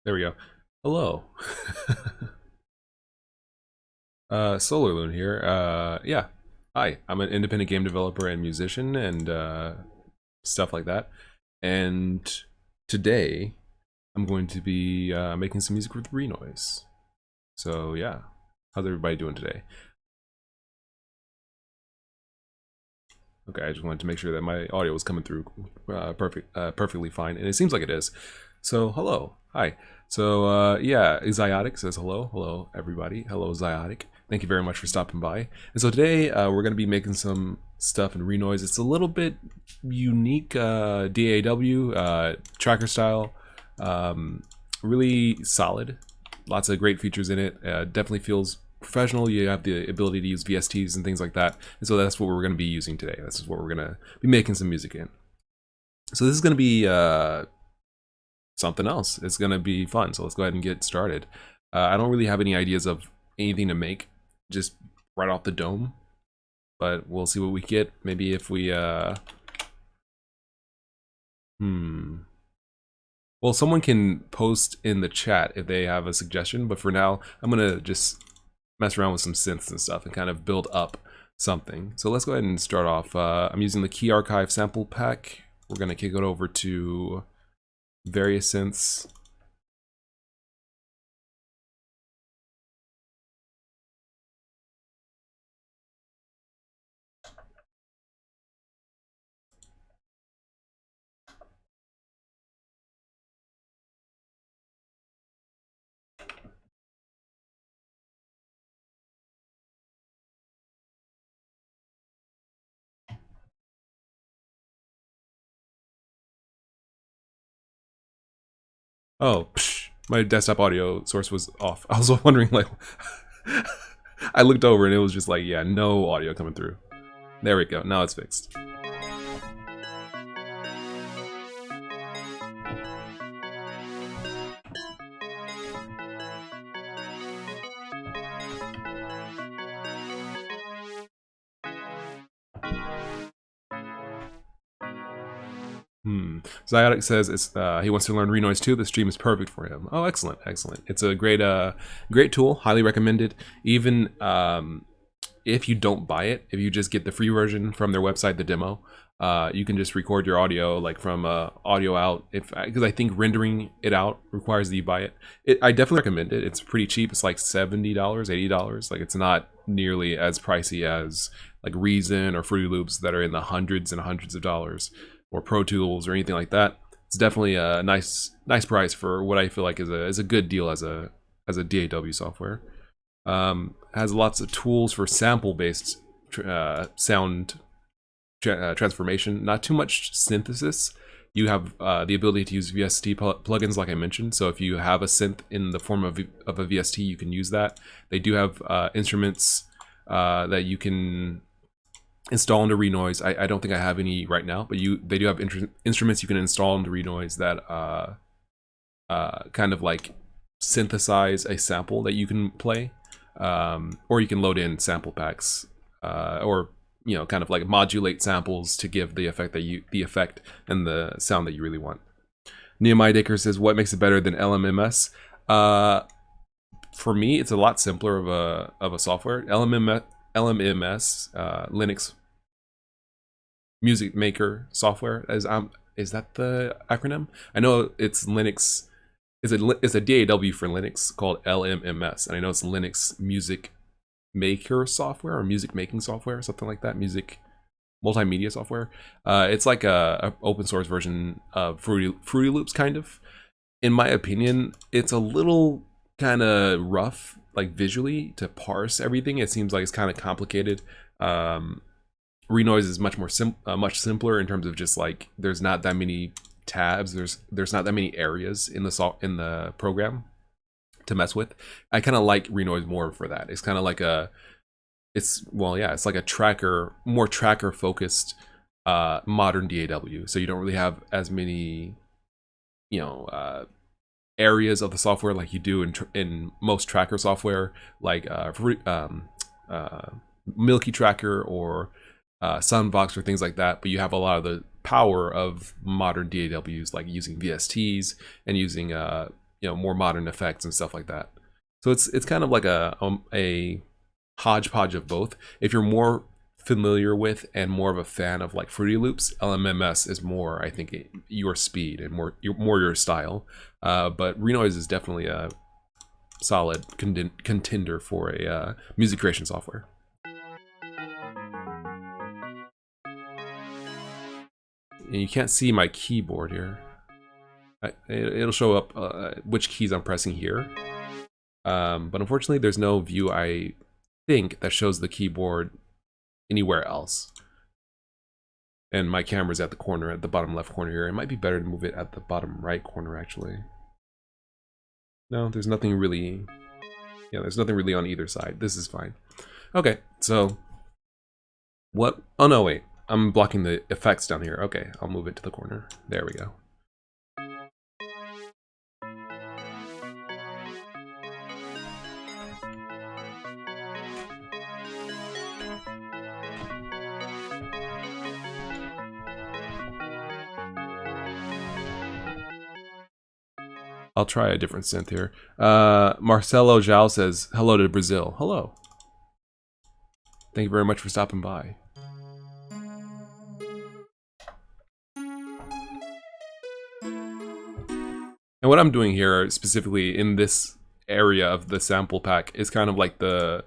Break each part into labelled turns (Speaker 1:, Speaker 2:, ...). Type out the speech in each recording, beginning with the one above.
Speaker 1: There we go. Hello. SolarLoon here. Yeah. Hi, I'm an independent game developer and musician and stuff like that. And today I'm going to be making some music with Renoise. So yeah, how's everybody doing today? Okay, I just wanted to make sure that my audio was coming through perfectly fine, and it seems like it is. So hello, hi. So yeah, Zyodic says hello, hello everybody, hello Zyodic. Thank you very much for stopping by. And so today we're going to be making some stuff in Renoise. It's a little bit unique, DAW, tracker style, really solid. Lots of great features in it. Definitely feels professional. You have the ability to use VSTs and things like that. And so that's what we're going to be using today. This is what we're going to be making some music in. So this is going to be something else. It's going to be fun. So let's go ahead and get started. I don't really have any ideas of anything to make just right off the dome, but we'll see what we get. Maybe if we well, someone can post in the chat if they have a suggestion, but for now I'm gonna just mess around with some synths and stuff and kind of build up something. So let's go ahead and start off. I'm using the Key Archive sample pack. We're gonna kick it over to various synths. Oh, my desktop audio source was off. I was wondering, like, I looked over and it was just like, yeah, no audio coming through. There we go. Now it's fixed. Zyodic says he wants to learn Renoise too. The stream is perfect for him. Oh, excellent, excellent. It's a great great tool. Highly recommended. Even if you don't buy it, if you just get the free version from their website, the demo, you can just record your audio like from audio out. Because I think rendering it out requires that you buy it. I definitely recommend it. It's pretty cheap. It's like $70, $80. Like it's not nearly as pricey as like Reason or Fruity Loops that are in the hundreds and hundreds of dollars, or Pro Tools or anything like that. It's definitely a nice price for what I feel like is a good deal as a DAW software. Has lots of tools for sample-based sound transformation. Not too much synthesis. You have the ability to use VST plugins, like I mentioned. So if you have a synth in the form of a VST, you can use that. They do have instruments that you can install into Renoise. I don't think I have any right now, but they do have instruments you can install into Renoise that kind of like synthesize a sample that you can play, or you can load in sample packs, or kind of like modulate samples to give the effect and the sound that you really want. Nehemiah Dicker says, what makes it better than LMMS? For me, it's a lot simpler of a software. LMMS, Linux music maker software, is that the acronym? I know it's Linux. It's a DAW for Linux called LMMS, and I know it's Linux music maker software or music making software, something like that. Music multimedia software. It's like a open source version of Fruity Loops, kind of. In my opinion, it's a little kind of rough, like visually, to parse everything. It seems like it's kind of complicated. Renoise is much simpler in terms of just like there's not that many tabs. There's not that many areas in the program to mess with. I kind of like Renoise more for that. It's kind of like it's like a tracker, more tracker focused modern DAW. So you don't really have as many areas of the software like you do in most tracker software, like Milky Tracker or Sunbox or things like that. But you have a lot of the power of modern DAWs, like using VSTs and using more modern effects and stuff like that. So it's kind of like a hodgepodge of both. If you're more familiar with and more of a fan of like Fruity Loops, LMMS is more, I think, your speed and more your style. But Renoise is definitely a solid contender for a music creation software. And you can't see my keyboard here. It'll show up which keys I'm pressing here. But unfortunately, there's no view, I think, that shows the keyboard anywhere else. And my camera's at the corner, at the bottom left corner here. It might be better to move it at the bottom right corner, actually. No, there's nothing really... Yeah, there's nothing really on either side. This is fine. Okay, so... What? Oh, no, wait. I'm blocking the effects down here. Okay, I'll move it to the corner. There we go. I'll try a different synth here. Marcelo Jao says, hello to Brazil. Hello. Thank you very much for stopping by. And what I'm doing here, specifically in this area of the sample pack, is kind of like the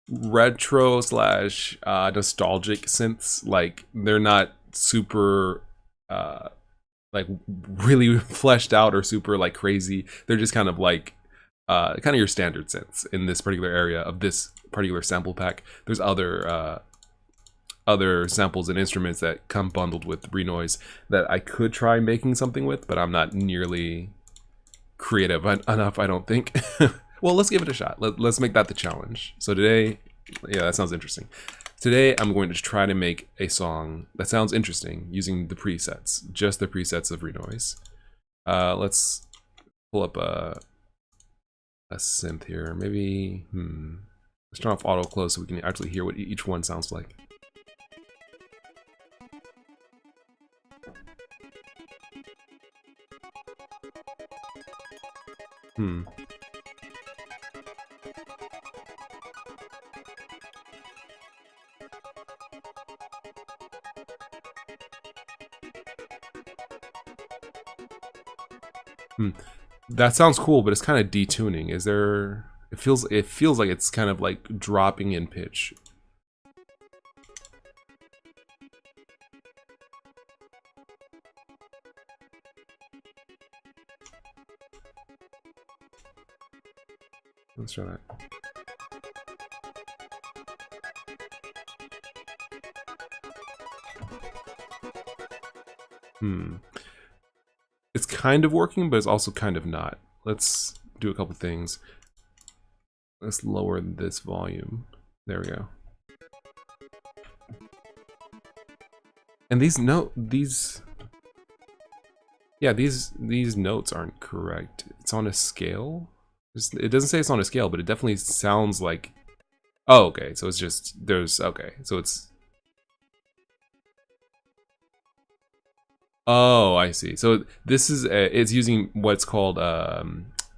Speaker 1: retro slash nostalgic synths. Like, they're not super like really fleshed out or super like crazy. They're just kind of like kind of your standard synths in this particular area of this particular sample pack. There's other samples and instruments that come bundled with Renoise that I could try making something with, but I'm not nearly creative enough, I don't think. Well, let's give it a shot. Let's make that the challenge. So today, yeah, that sounds interesting. Today, I'm going to try to make a song that sounds interesting using the presets, just the presets of Renoise. Let's pull up a synth here. Maybe, let's turn off auto close so we can actually hear what each one sounds like. That sounds cool, but it's kind of detuning. Is there? It feels like it's kind of like dropping in pitch. Let's try that. It's kind of working, but it's also kind of not. Let's do a couple things. Let's lower this volume. There we go. And these notes aren't correct. It's on a scale. It doesn't say it's on a scale, but it definitely sounds like. Oh, okay. So it's just okay. So it's. Oh, I see. So this is it's using what's called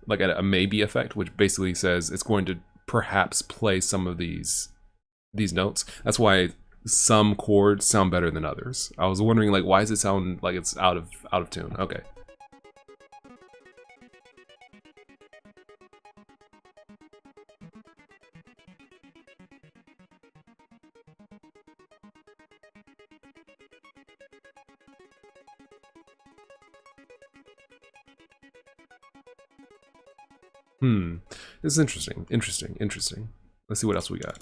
Speaker 1: like a maybe effect, which basically says it's going to perhaps play some of these notes. That's why some chords sound better than others. I was wondering, like, why does it sound like it's out of tune? Okay. This is interesting. Interesting. Let's see what else we got.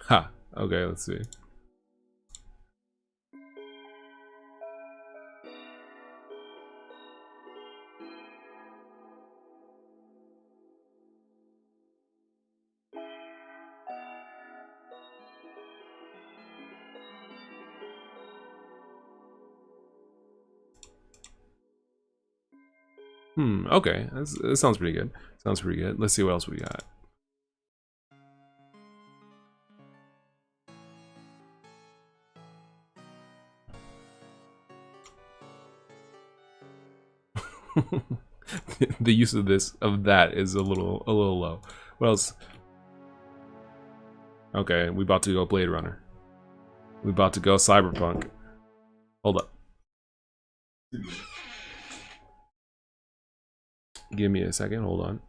Speaker 1: Ha. Okay, let's see. Okay. That sounds pretty good. Sounds pretty good. Let's see what else we got. The use of that is a little low. What else? Okay, we about to go Blade Runner. We about to go Cyberpunk. Hold up. Give me a second. Hold on.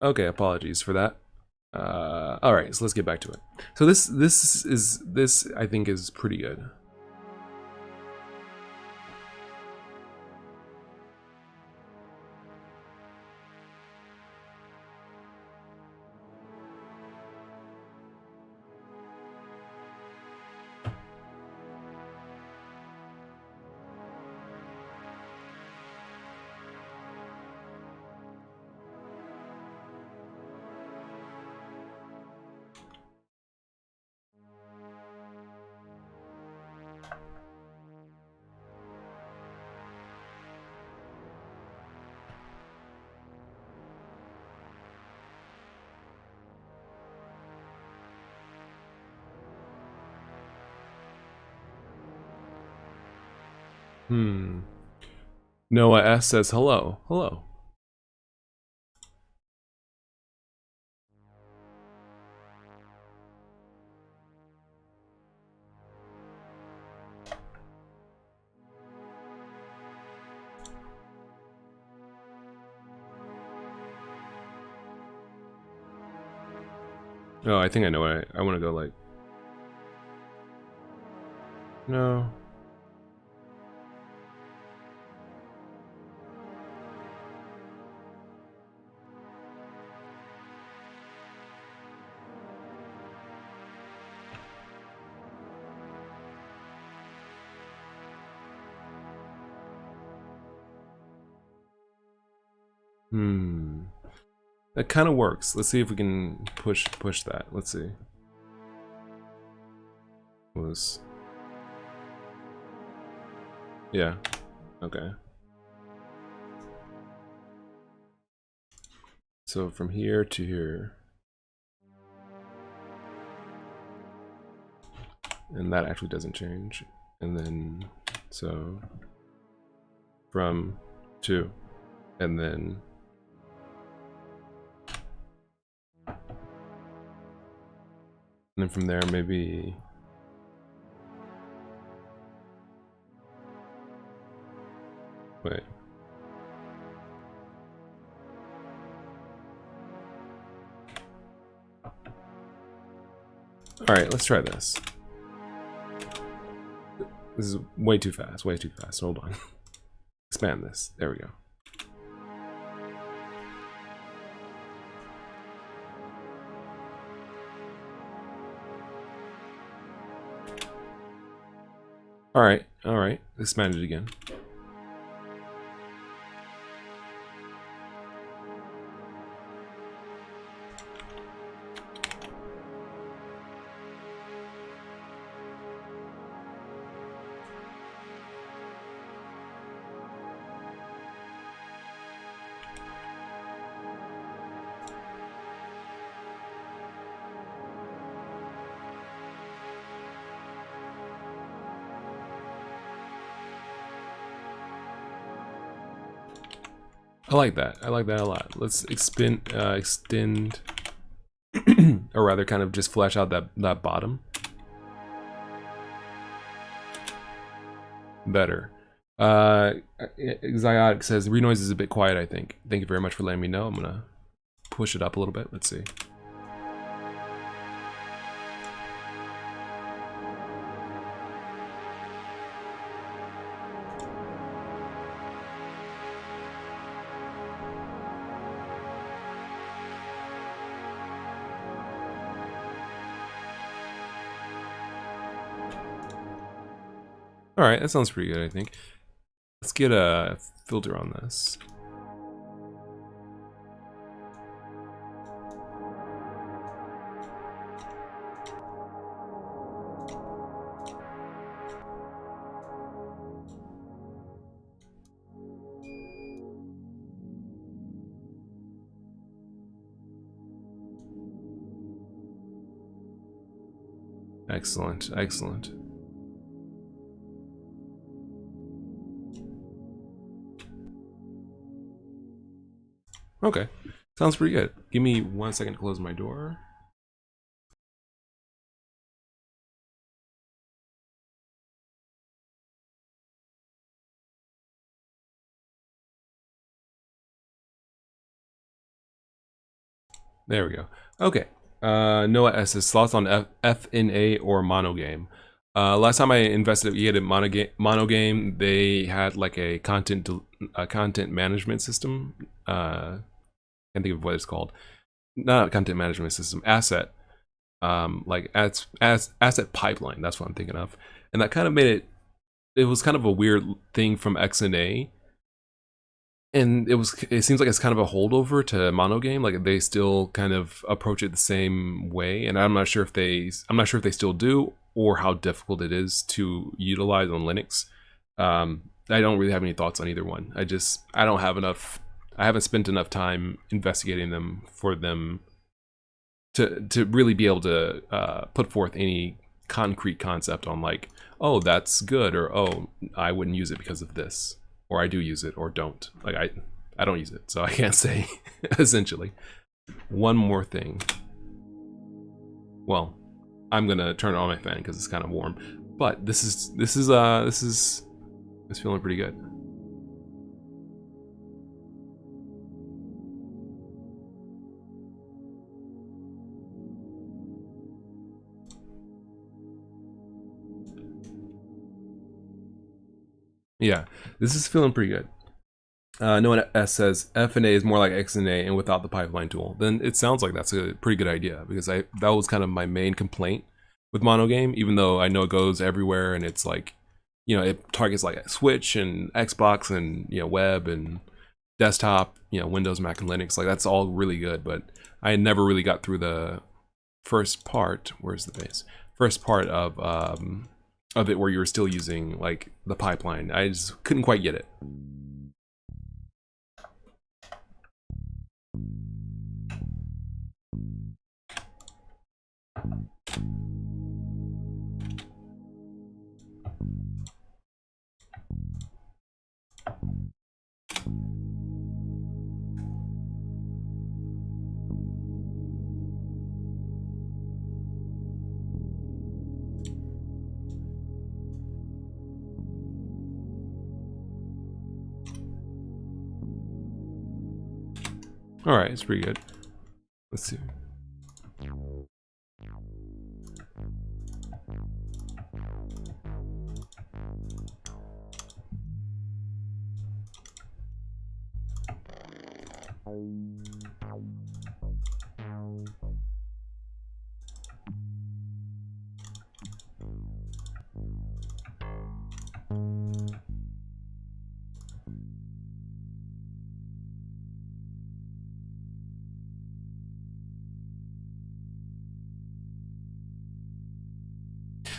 Speaker 1: Okay, apologies for that. All right, so let's get back to it. So this I think is pretty good. Noah S says hello. Hello. Oh, I think I know what I want to go like. No. That kind of works. Let's see if we can push that. Let's see. Yeah. Okay. So from here to here. And that actually doesn't change. And then, so from to, and then from there maybe wait. All right, let's try this. This is way too fast, way too fast. Hold on. Expand this. There we go. All right. Expand it again. I like that. I like that a lot. Let's extend, or rather, kind of just flesh out that bottom. Better. Xiotic says Renoise is a bit quiet. I think. Thank you very much for letting me know. I'm gonna push it up a little bit. Let's see. All right, that sounds pretty good, I think. Let's get a filter on this. Excellent, excellent. Okay, sounds pretty good. Give me 1 second to close my door. There we go. Okay. Noah S says thoughts on FNA or mono game. Last time I investigated mono game, they had like a content management system. Can't think of what it's called. Not a content management system, asset. Like asset pipeline. That's what I'm thinking of, and that kind of made it. It was kind of a weird thing from XNA. And it seems like it's kind of a holdover to mono game. Like they still kind of approach it the same way, and I'm not sure if they still do, or how difficult it is to utilize on Linux. I don't really have any thoughts on either one. I don't have enough. I haven't spent enough time investigating them for them to really be able to put forth any concrete concept on like, oh, that's good, or oh, I wouldn't use it because of this, or I do use it or don't. Like I don't use it, so I can't say. Essentially, one more thing. Well, I'm gonna turn on my fan because it's kind of warm, but this is feeling pretty good. Yeah, this is feeling pretty good. No one S says FNA is more like XNA and without the pipeline tool. Then it sounds like that's a pretty good idea, because that was kind of my main complaint with mono game, even though I know it goes everywhere and it's like, you know, it targets like Switch and Xbox and, you know, web and desktop, you know, Windows, Mac, and Linux. Like that's all really good, but I never really got through the first part. Where's the base? First part of of it where you're still using like the pipeline. I just couldn't quite get it. All right, it's pretty good. Let's see.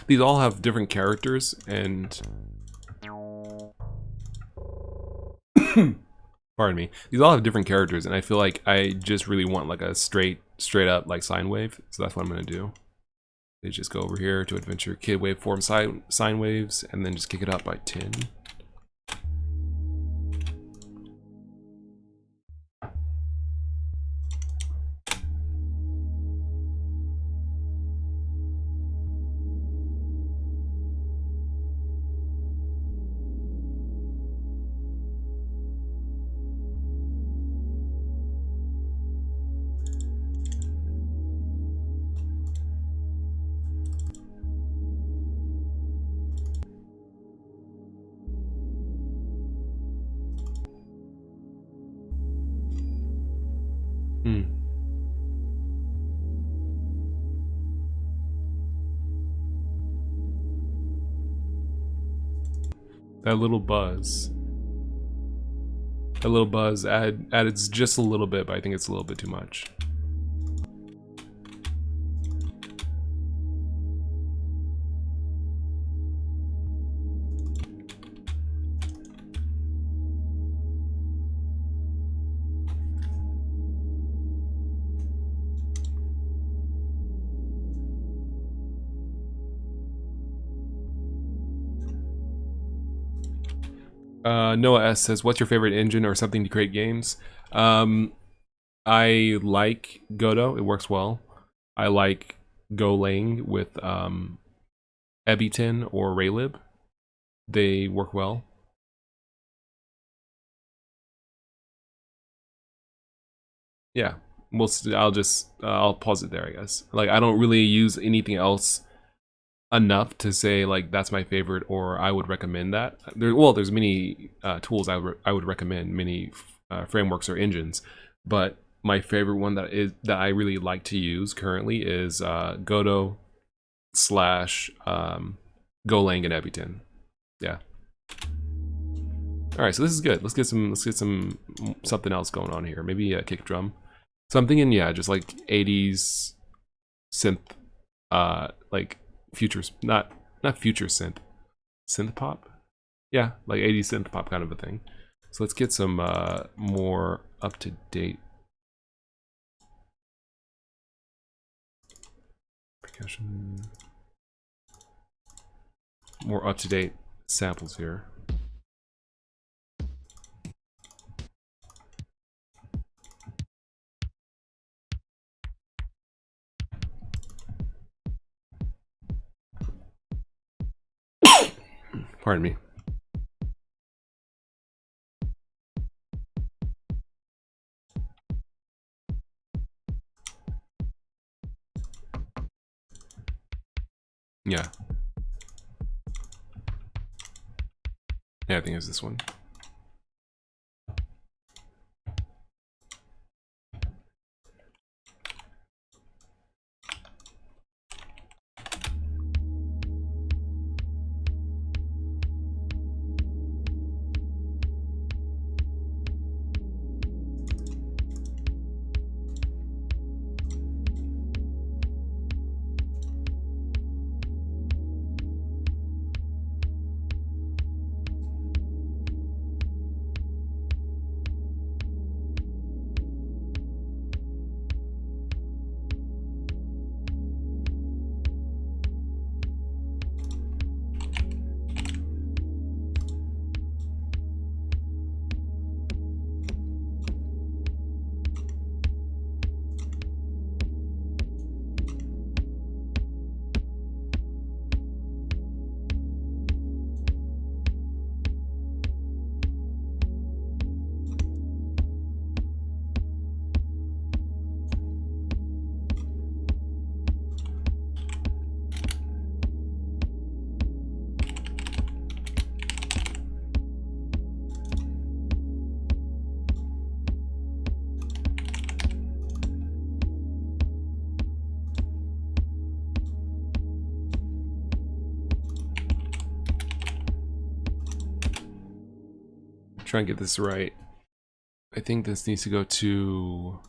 Speaker 1: These all have different characters, and pardon me. These all have different characters, and I feel like I just really want like a straight up like sine wave. So that's what I'm gonna do. They just go over here to adventure kid waveform sine waves, and then just kick it up by 10. That little buzz. That little buzz added just a little bit, but I think it's a little bit too much. Noah S says, "What's your favorite engine or something to create games?" I like Godot. It works well. I like Golang with Ebitin or Raylib. They work well. Yeah, I'll pause it there, I guess. Like, I don't really use anything else enough to say like that's my favorite or I would recommend that. There's many tools I would recommend, many frameworks or engines, but my favorite one that I really like to use currently is Godot / Golang and Ebitin. Yeah. All right, so this is good. Let's get something else going on here. Maybe a kick drum. So I'm thinking, yeah, just like 80s synth, like futures, not future synth pop. Yeah, like 80s synth pop kind of a thing. So let's get some more up to date percussion, more up to date samples here. Pardon me. Yeah. Yeah, I think it's this one. try and get this right. I think this needs to go to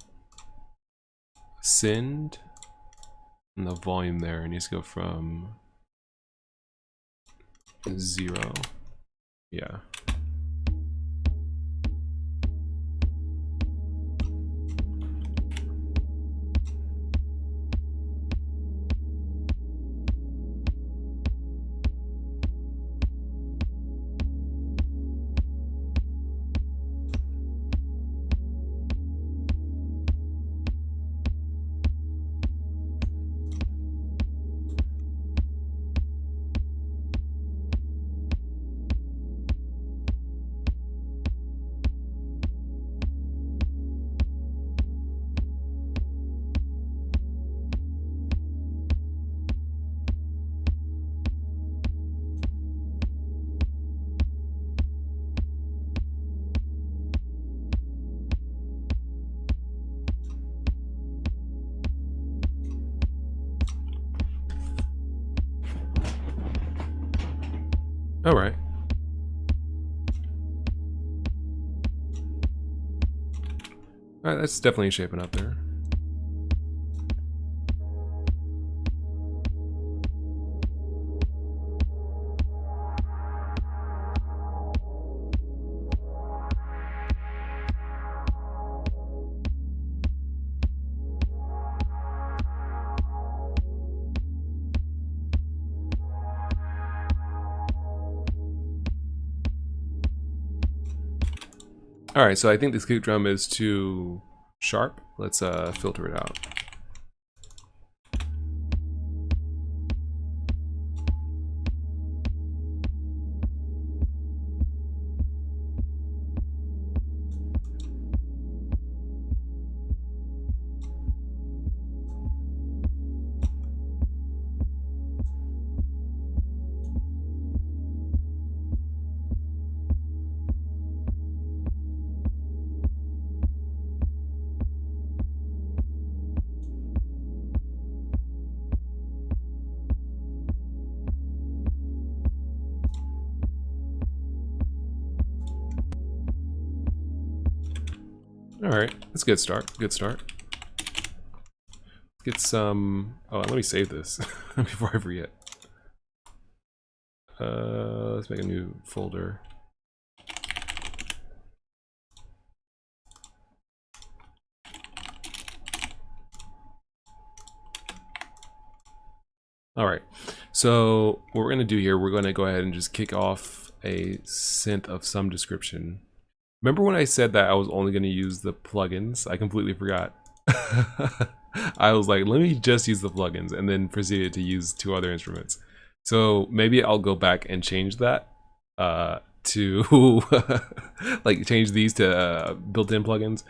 Speaker 1: send, and the volume there needs to go from 0. Yeah. All right. All right, that's definitely shaping up there. All right, so I think this kick drum is too sharp. Let's filter it out. All right, that's a good start. Good start. Let's get some. Oh, let me save this before I forget. Let's make a new folder. All right, so what we're gonna do here, we're gonna go ahead and just kick off a synth of some description. Remember when I said that I was only gonna use the plugins? I completely forgot. I was like, let me just use the plugins, and then proceeded to use 2 other instruments. So maybe I'll go back and change that to like change these to built-in plugins.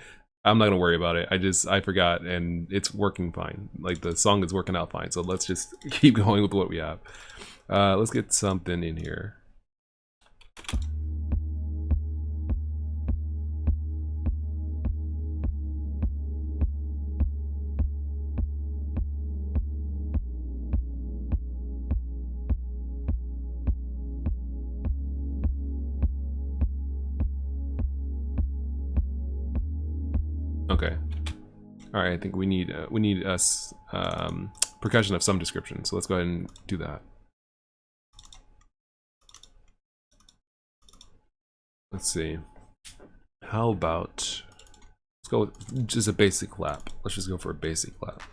Speaker 1: I'm not gonna worry about it. I forgot, and it's working fine. Like the song is working out fine. So let's just keep going with what we have. Let's get something in here. Okay. All right. I think we need us percussion of some description. So let's go ahead and do that. Let's see. How about let's go with just a basic clap. Let's just go for a basic clap.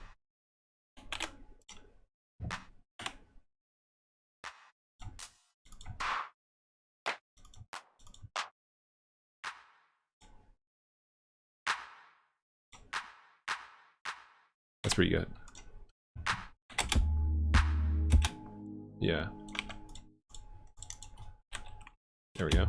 Speaker 1: That's pretty good. Yeah. There we go.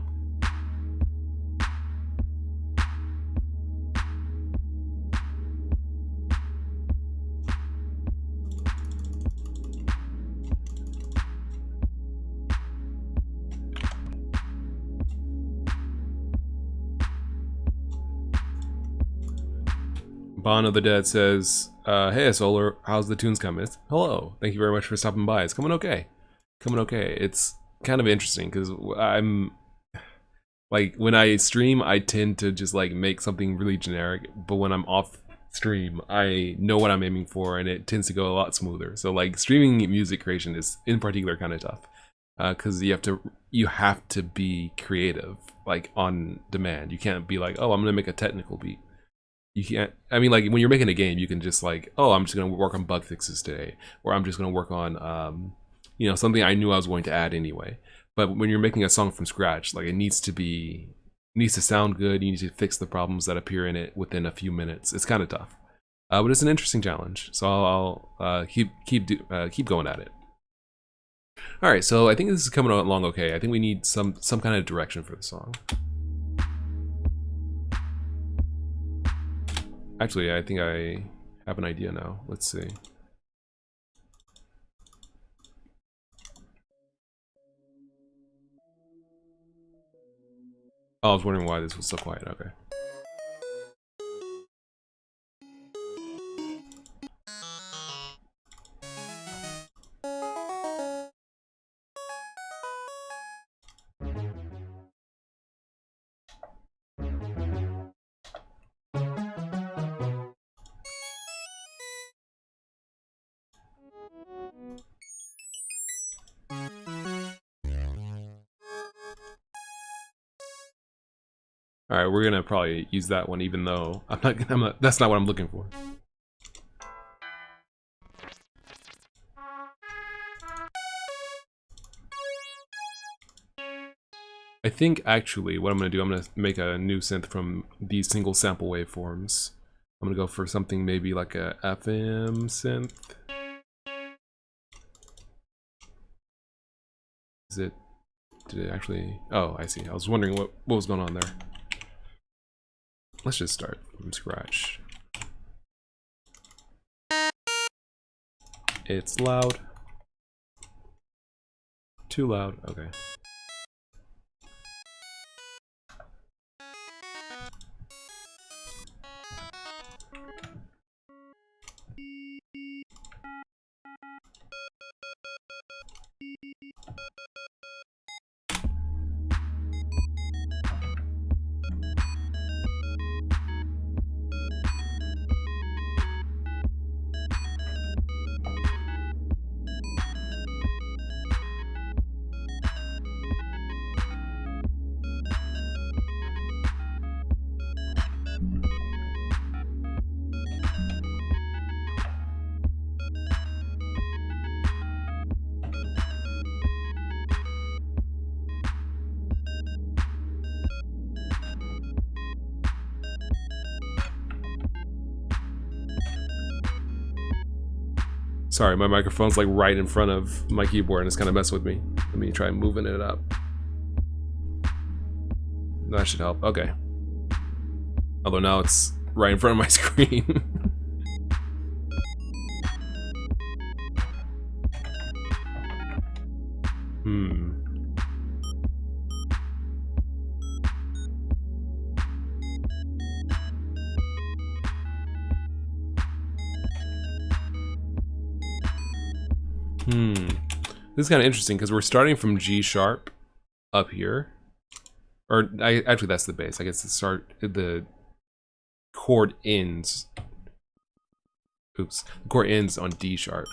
Speaker 1: Bond of the Dead says, hey Solar, how's the tunes coming? Hello, thank you very much for stopping by. It's coming okay. Coming okay. It's kind of interesting because Like when I stream, I tend to just like make something really generic, but when I'm off stream, I know what I'm aiming for, and it tends to go a lot smoother. So like streaming music creation is in particular kind of tough, because you have to be creative, like on demand. You can't be like, oh, I'm gonna make a technical beat. You can't. I mean, like when you're making a game, you can just like, oh, I'm just gonna work on bug fixes today, or I'm just gonna work on, you know, something I knew I was going to add anyway. But when you're making a song from scratch, like it needs to sound good. You need to fix the problems that appear in it within a few minutes. It's kind of tough, but it's an interesting challenge. So I'll keep going at it. All right, so I think this is coming along okay. I think we need some kind of direction for the song. Actually, I think I have an idea now. Let's see. Oh, I was wondering why this was so quiet. Okay. All right, we're gonna probably use that one, even though that's not what I'm looking for. I think actually what I'm gonna do, I'm gonna make a new synth from these single sample waveforms. I'm gonna go for something maybe like a FM synth. Did it actually? Oh, I see. I was wondering what was going on there. Let's just start from scratch. It's loud. Too loud. Okay. Sorry, my microphone's like right in front of my keyboard and it's kind of messing with me. Let me try moving it up. That should help. Okay. Although now it's right in front of my screen. This is kind of interesting because we're starting from G sharp up here, or actually that's the bass. I guess the chord ends. Oops, the chord ends on D sharp.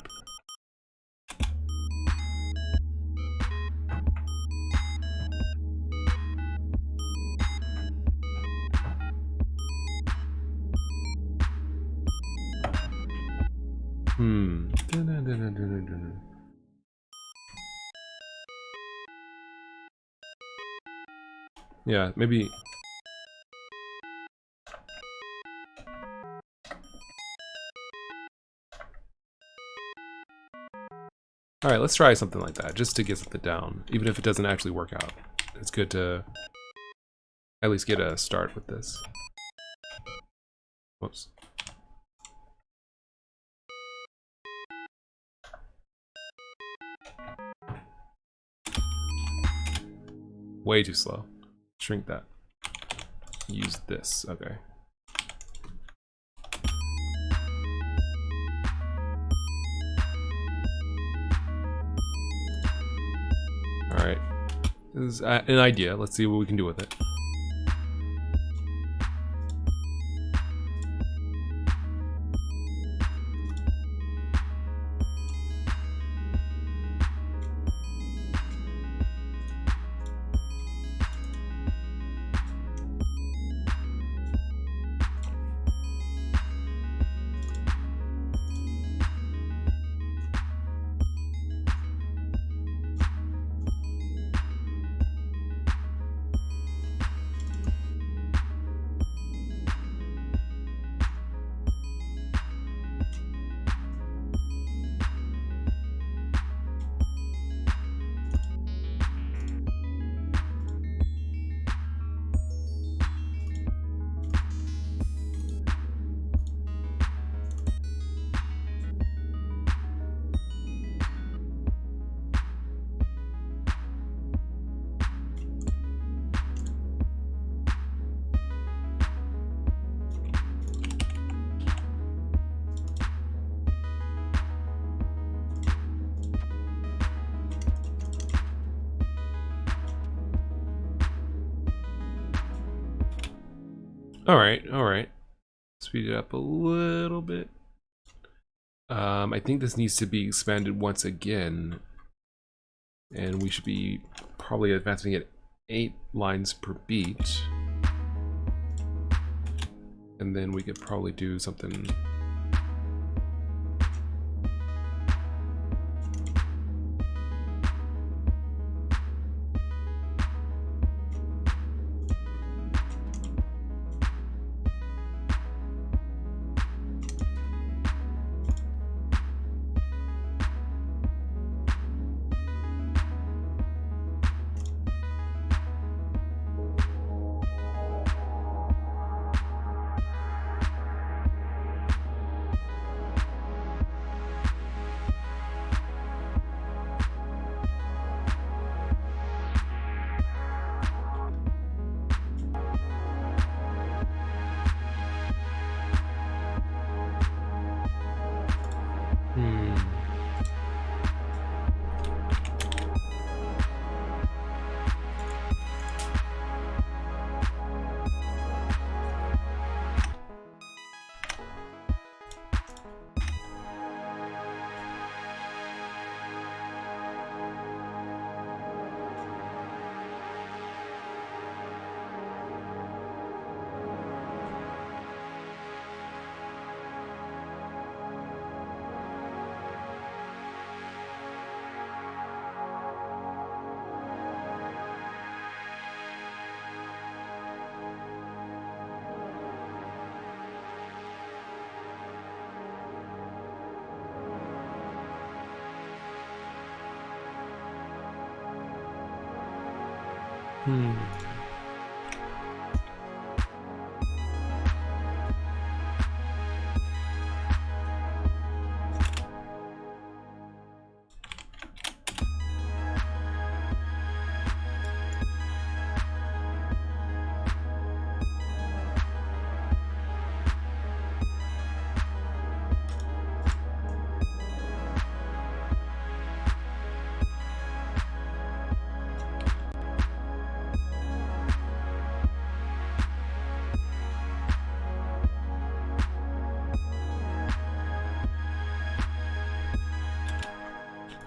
Speaker 1: Yeah, maybe. All right, let's try something like that, just to get something down, even if it doesn't actually work out. It's good to at least get a start with this. Whoops. Way too slow. Shrink that. Use this. Okay. All right. This is an idea. Let's see what we can do with it. All right. Speed it up a little bit. I think this needs to be expanded once again, and we should be probably advancing at 8 lines per beat. And then we could probably do something.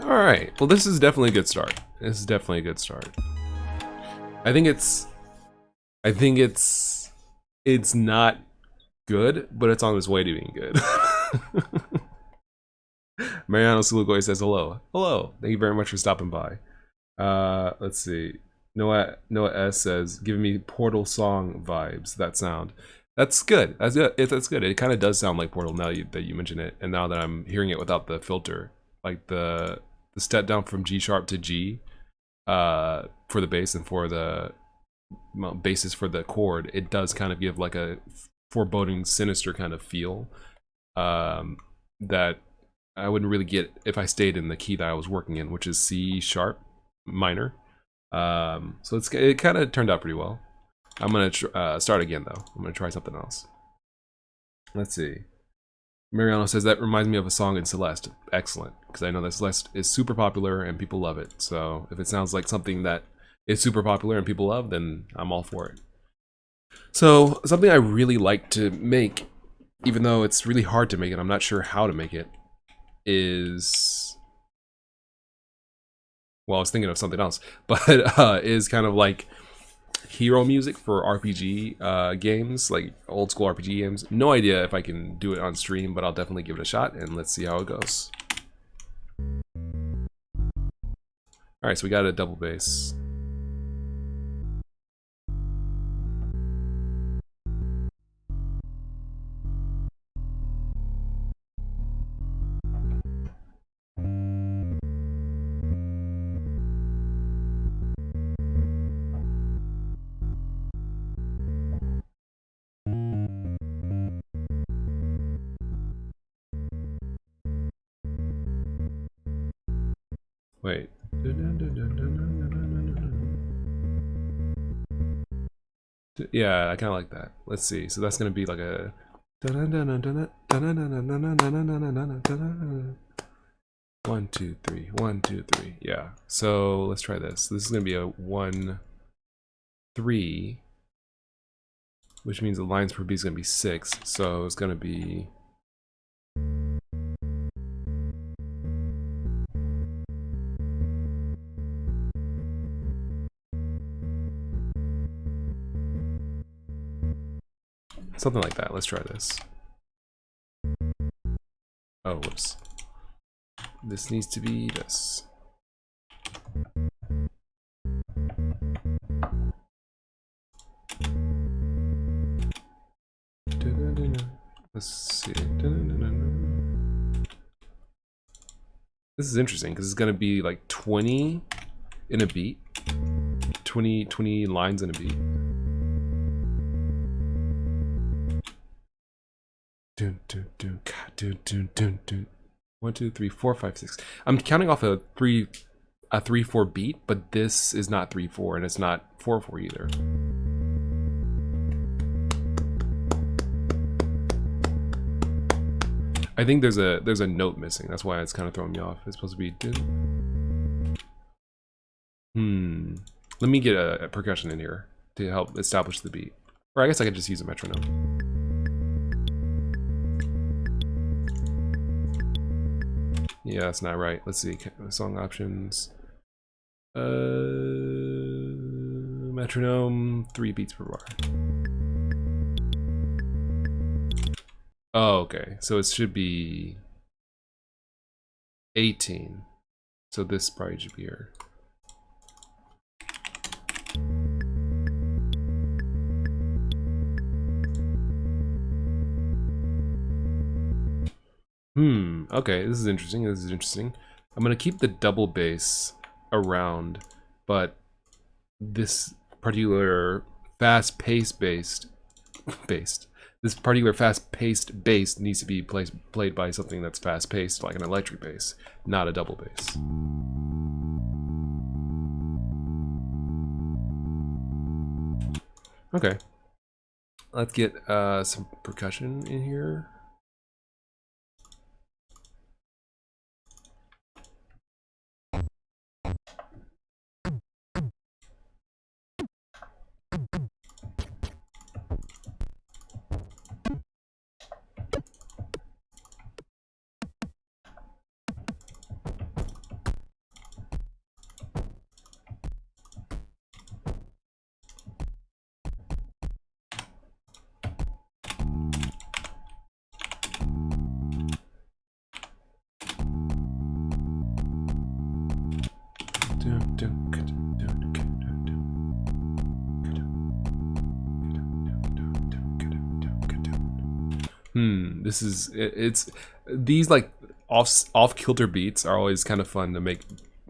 Speaker 1: All right. Well, this is definitely a good start. This is definitely a good start. I think it's not good, but it's on its way to being good. Mariano Sulugoy says hello. Hello. Thank you very much for stopping by. Let's see. Noah S says, giving me Portal song vibes. That sound. That's good. That's good. It kind of does sound like Portal now that you mention it, and now that I'm hearing it without the filter, like the step down from G sharp to G for the bass and for the basis for the chord, it does kind of give like a foreboding, sinister kind of feel that I wouldn't really get if I stayed in the key that I was working in, which is C sharp minor. So it kind of turned out pretty well. I'm gonna start again though. I'm gonna try something else. Let's see. Mariano says that reminds me of a song in Celeste. Excellent, because I know that Celeste is super popular and people love it. So if it sounds like something that is super popular and people love, then I'm all for it. So something I really like to make, even though it's really hard to make it, I'm not sure how to make it, is, well, I was thinking of something else, but is kind of like hero music for RPG games, like old school RPG games. No idea if I can do it on stream, but I'll definitely give it a shot and let's see how it goes. Alright, so we got a double bass. Wait. Yeah, I kind of like that. Let's see. So that's going to be like a... 1, 2, 3, 1, 2, 3. Yeah. So let's try this. This is going to be a 1, 3. which means the lines per beat is going to be 6. So it's going to be something like that. Let's try this. Oh, whoops. This needs to be this. Let's see. This is interesting because it's going to be like 20 in a beat. 20 lines in a beat. Dun, dun, dun, dun, dun, dun, dun. 1, 2, 3, 4, 5, 6. I'm counting off a 3/4 beat, but this is not 3/4 and it's not 4/4 either. I think there's a note missing. That's why it's kind of throwing me off. It's supposed to be Let me get a percussion in here to help establish the beat. Or I guess I could just use a metronome. Yeah, that's not right. Let's see. Song options. Metronome, 3 beats per bar. Oh, okay. So it should be 18. So this probably should be here. Okay, this is interesting. This is interesting. I'm gonna keep the double bass around, but this particular fast-paced bass needs to be played by something that's fast-paced, like an electric bass, not a double bass. Okay, let's get some percussion in here. This is it's these like off kilter beats are always kind of fun to make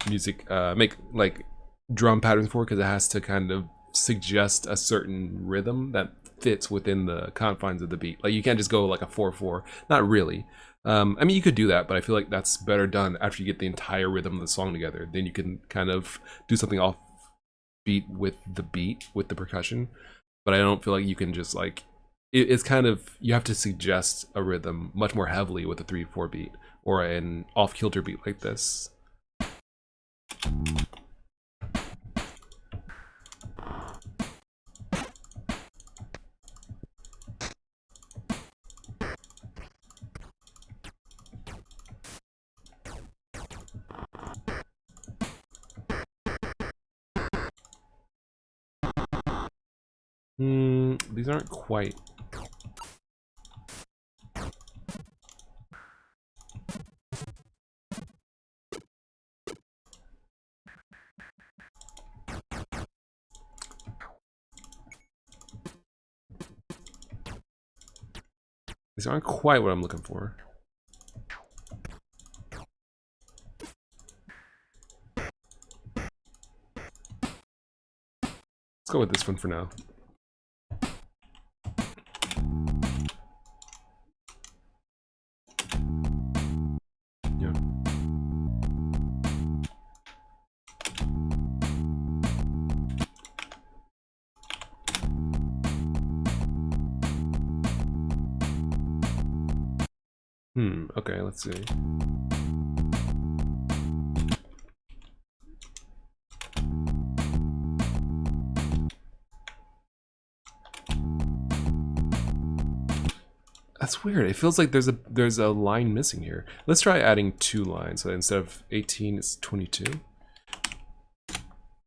Speaker 1: music make like drum patterns for, because it has to kind of suggest a certain rhythm that fits within the confines of the beat. Like you can't just go like a 4/4, not really. I mean, you could do that, but I feel like that's better done after you get the entire rhythm of the song together. Then you can kind of do something off beat with the percussion. But I don't feel like you can just like it's kind of, you have to suggest a rhythm much more heavily with a 3/4 beat or an off kilter beat like this. These aren't quite. These aren't quite what I'm looking for. Let's go with this one for now. Yeah. Okay, let's see. That's weird. It feels like there's a line missing here. Let's try adding 2 lines. So instead of 18, it's 22.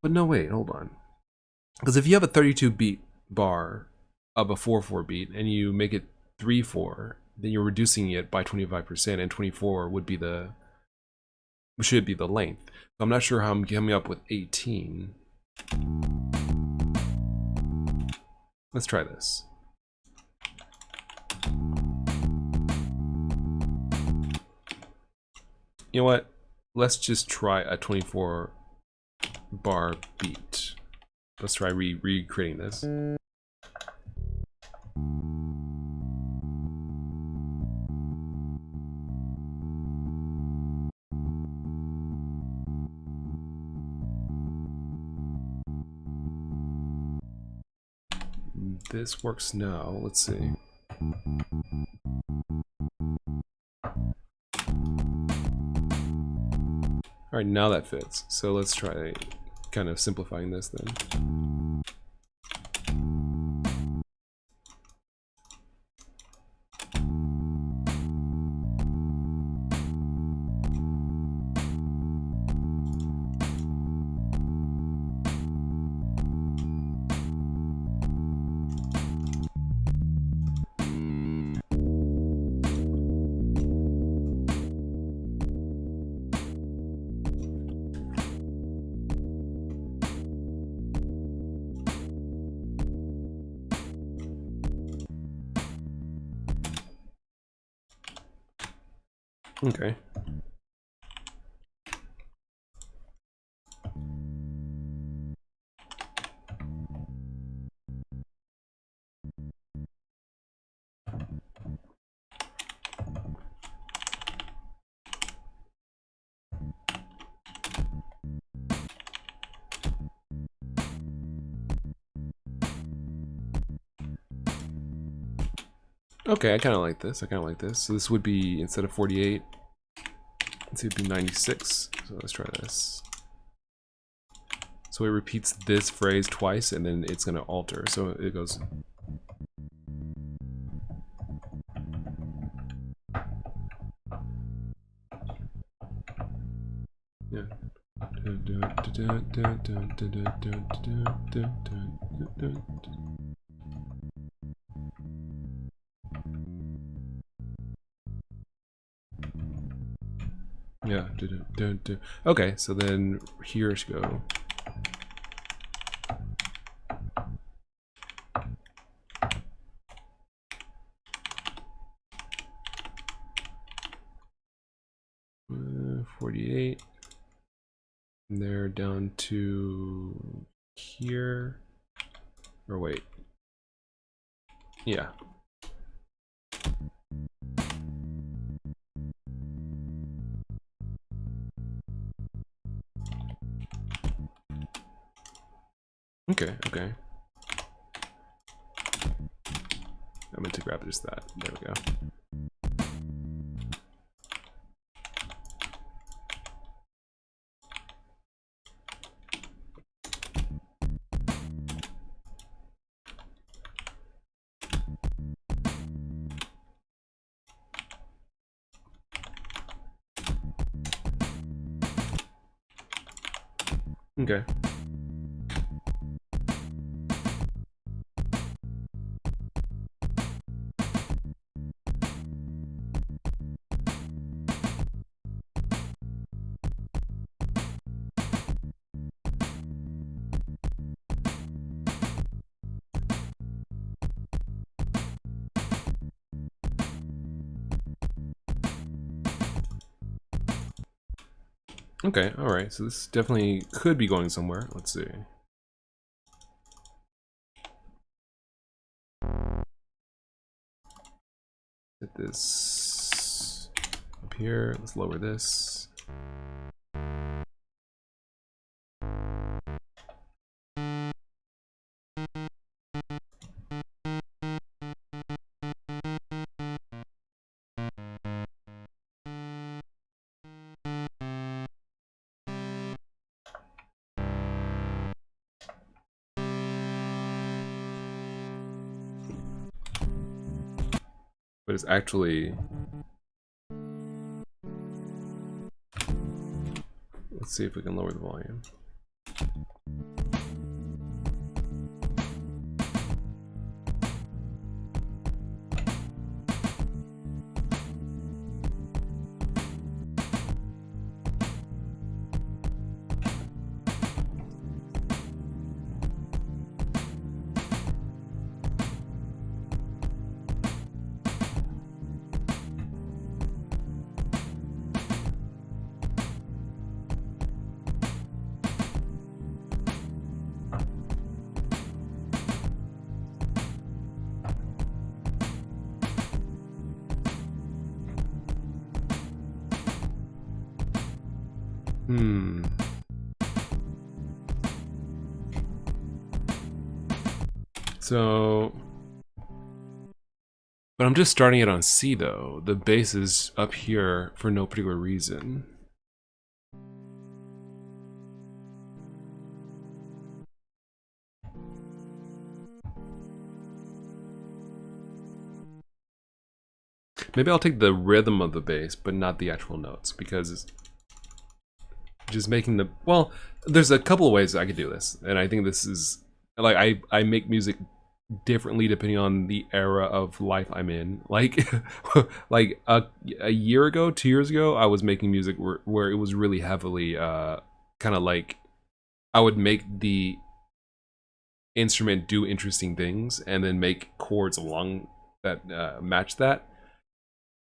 Speaker 1: But no, wait, hold on. Because if you have a 32 beat bar of a 4/4 beat and you make it 3/4, then you're reducing it by 25%, and 24 would be should be the length. So I'm not sure how I'm coming up with 18. Let's try this. You know what? Let's just try a 24 bar beat. Let's try recreating this. This works now. Let's see. All right, now that fits. So let's try kind of simplifying this then. Okay. Okay, I kind of like this. I kind of like this. So this would be, instead of 48, let's see, it'd be 96. So let's try this. So it repeats this phrase twice, and then it's going to alter. So it goes. Yeah. Yeah. Okay, so then here I should go. Uh, 48. And they're down to here. Or wait. Yeah. Okay, okay. I meant to grab just that. There we go. Okay. Okay, alright, so this definitely could be going somewhere. Let's see. Get this up here, let's lower this. but it's actually. Let's see if we can lower the volume. So, but I'm just starting it on C though. The bass is up here for no particular reason. Maybe I'll take the rhythm of the bass, but not the actual notes, because it's just making the, well, there's a couple of ways I could do this, and I think this is, like, I make music differently depending on the era of life I'm in. Like, like a year ago, 2 years ago, I was making music where it was really heavily kind of like, I would make the instrument do interesting things and then make chords along that match that.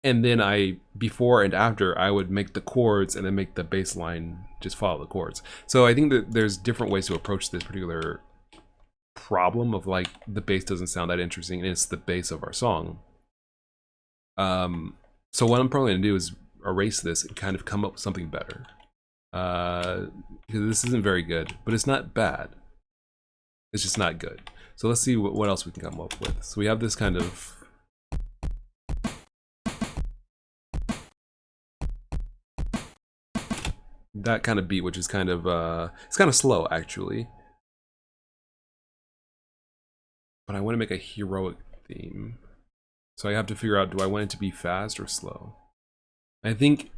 Speaker 1: And then before and after, I would make the chords and then make the bass line just follow the chords. So I think that there's different ways to approach this particular problem of, like, the bass doesn't sound that interesting and it's the bass of our song. So what I'm probably gonna do is erase this and kind of come up with something better. Because this isn't very good, but it's not bad. It's just not good. So let's see what else we can come up with. So we have this kind of, that kind of beat, which is kind of it's kind of slow actually, but I want to make a heroic theme, so I have to figure out, do I want it to be fast or slow? I think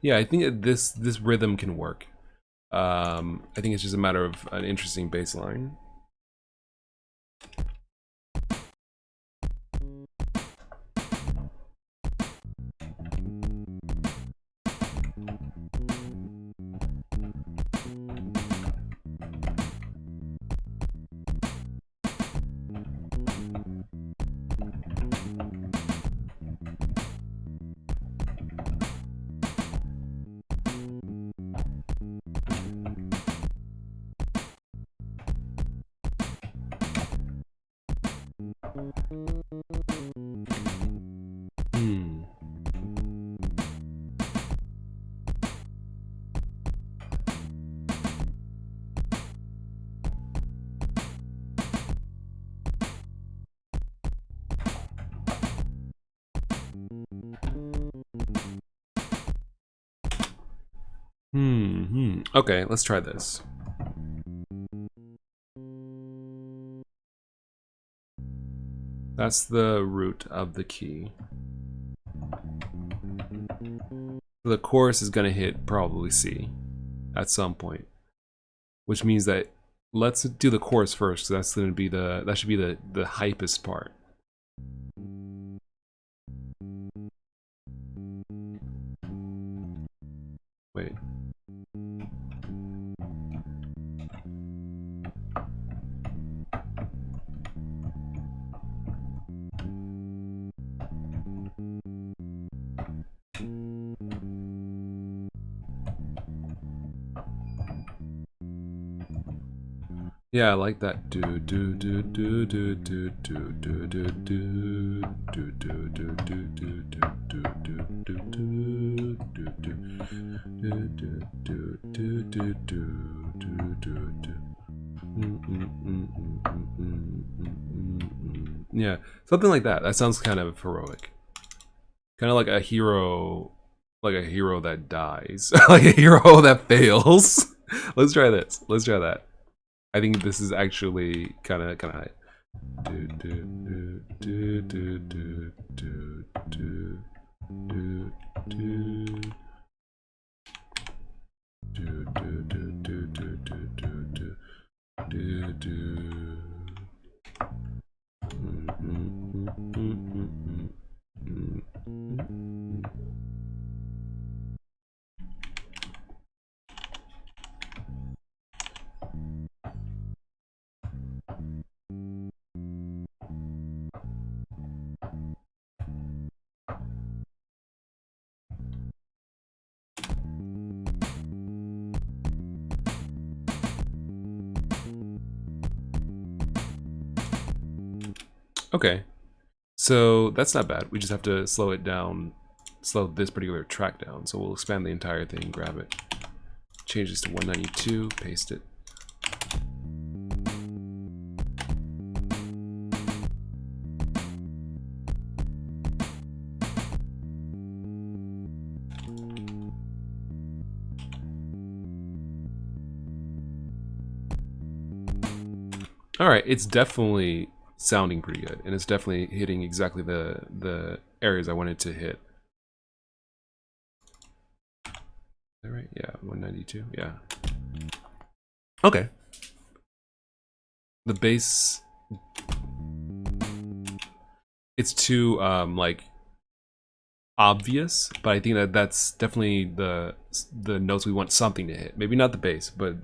Speaker 1: yeah, I think this rhythm can work. I think it's just a matter of an interesting bass line. Okay, let's try this. That's the root of the key. The chorus is gonna hit probably C at some point, which means that let's do the chorus first. So that's gonna be that should be the hypest part. Wait. Yeah, I like that. Do do do do do do do do do do do do do do do do do yeah, something like that. That sounds kind of heroic. Kind of like a hero like a hero that dies, like a hero that fails. Let's try this. Let's try that. I think this is actually kind of high. Okay, so that's not bad. We just have to slow it down, slow this particular track down. So we'll expand the entire thing, grab it, change this to 192, paste it. All right, it's definitely sounding pretty good, and it's definitely hitting exactly the areas I wanted to hit. Is that right? Yeah, 192. Yeah. Okay. The bass, it's too like obvious, but I think that that's definitely the notes we want something to hit. Maybe not the bass, but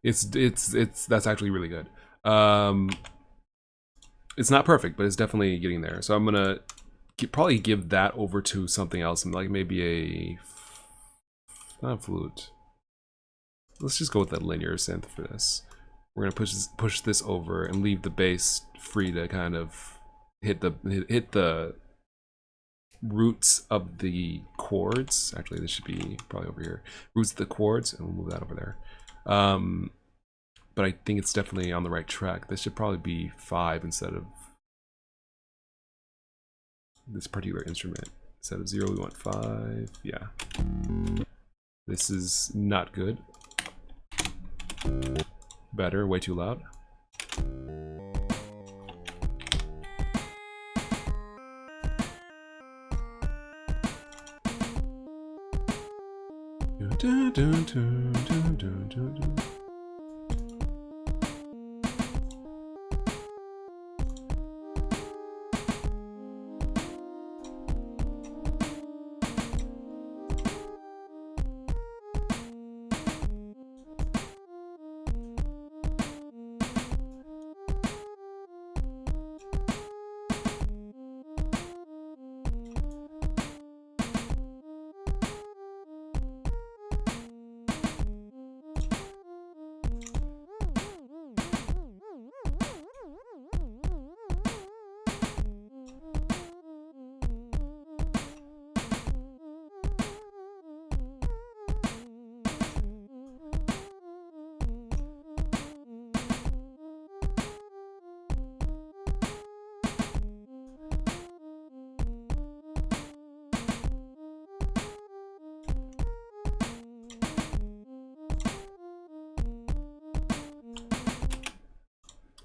Speaker 1: it's that's actually really good. It's not perfect, but it's definitely getting there. So I'm gonna probably give that over to something else, like maybe not a flute. Let's just go with that linear synth for this. We're gonna push this over and leave the bass free to kind of hit the roots of the chords. Actually, this should be probably over here. Roots of the chords, and we'll move that over there. But I think it's definitely on the right track. This should probably be 5 instead of this particular instrument. Instead of 0, we want 5. Yeah. This is not good. Better, way too loud.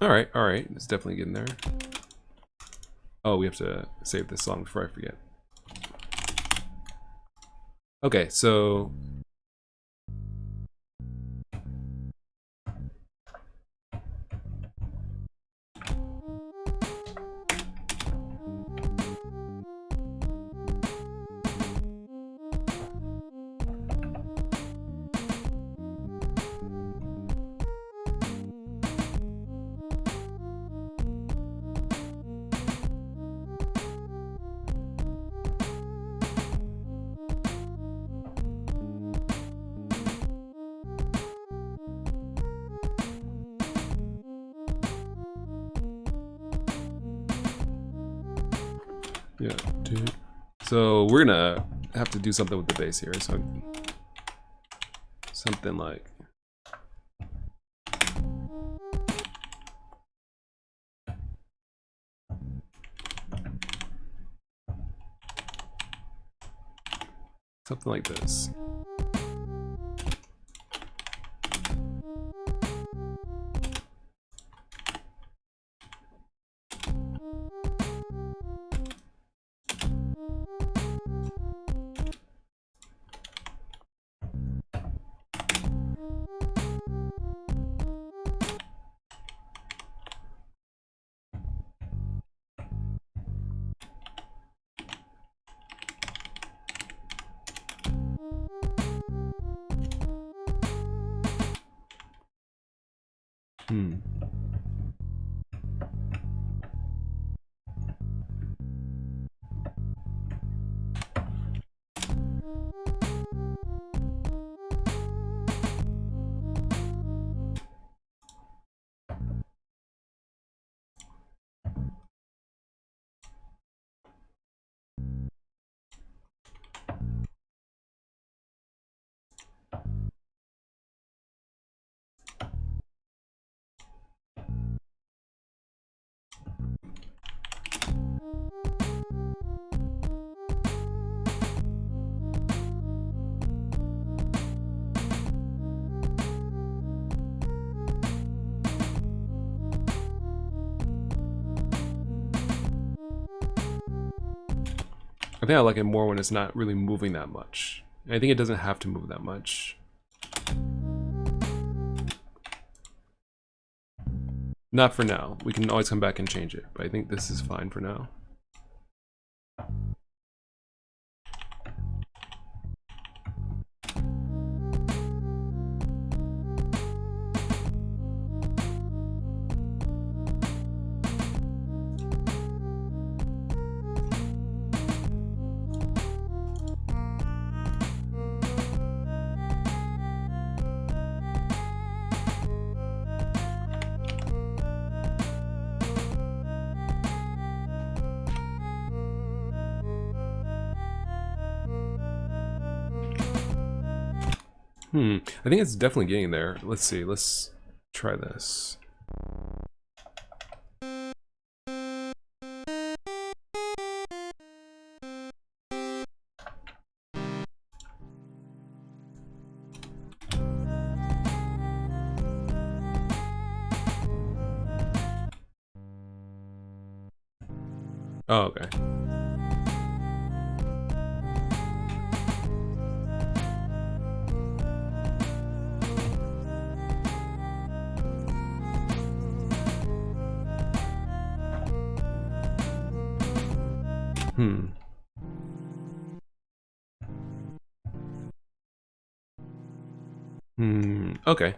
Speaker 1: All right, it's definitely getting there. Oh, we have to save this song before I forget. Okay, so yeah, dude. So we're gonna have to do something with the bass here. So something like. Something like this. I think I like it more when it's not really moving that much. I think it doesn't have to move that much. Not for now. We can always come back and change it, but I think this is fine for now. I think it's definitely getting there. Let's see. Let's try this. Oh, okay. Okay.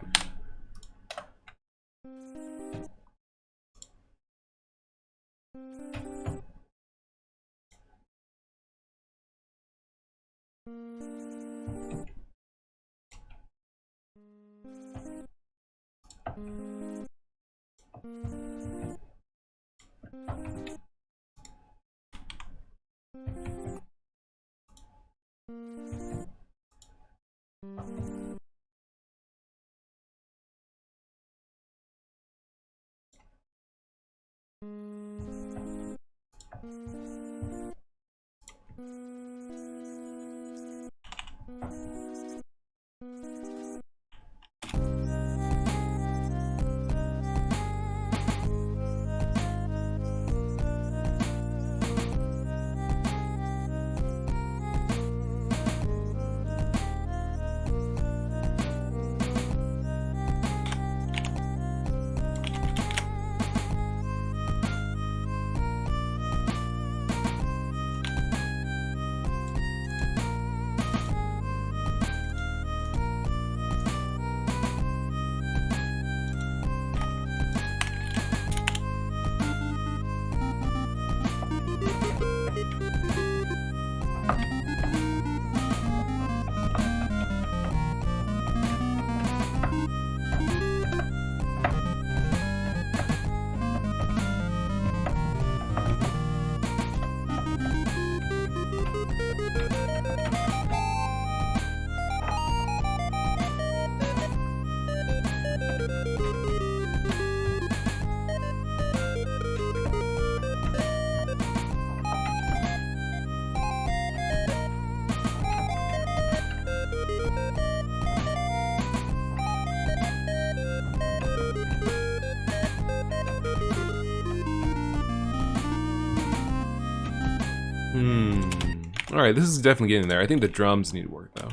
Speaker 1: Alright, this is definitely getting there. I think the drums need work though.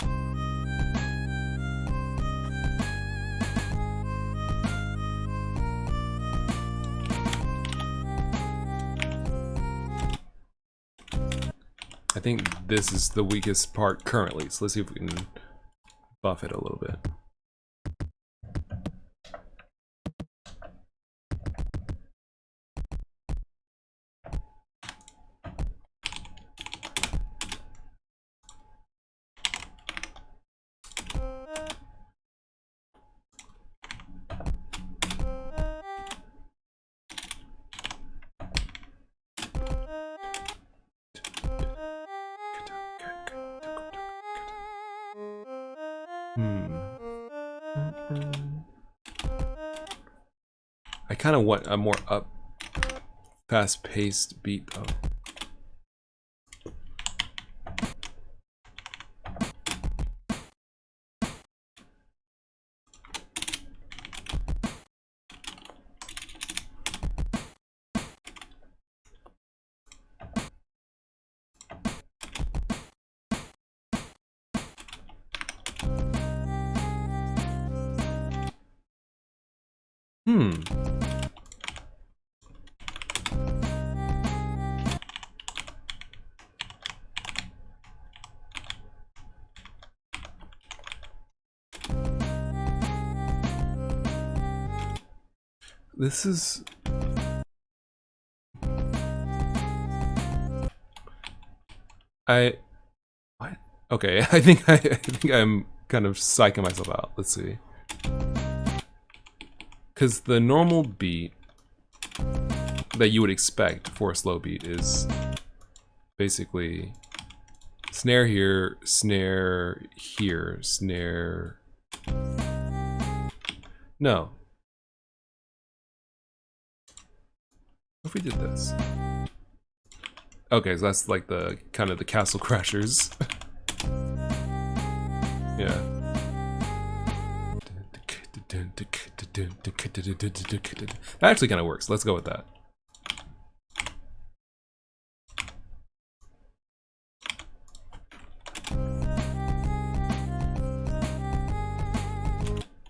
Speaker 1: I think this is the weakest part currently, so let's see if we can buff it a little bit. I kind of want a more fast-paced beat though. This is... What? Okay, I think I'm kind of psyching myself out. Let's see. Because the normal beat that you would expect for a slow beat is basically snare here, snare here, snare... No. What if we did this? Okay, so that's like the kind of the Castle Crashers. Yeah. That actually kind of works. Let's go with that.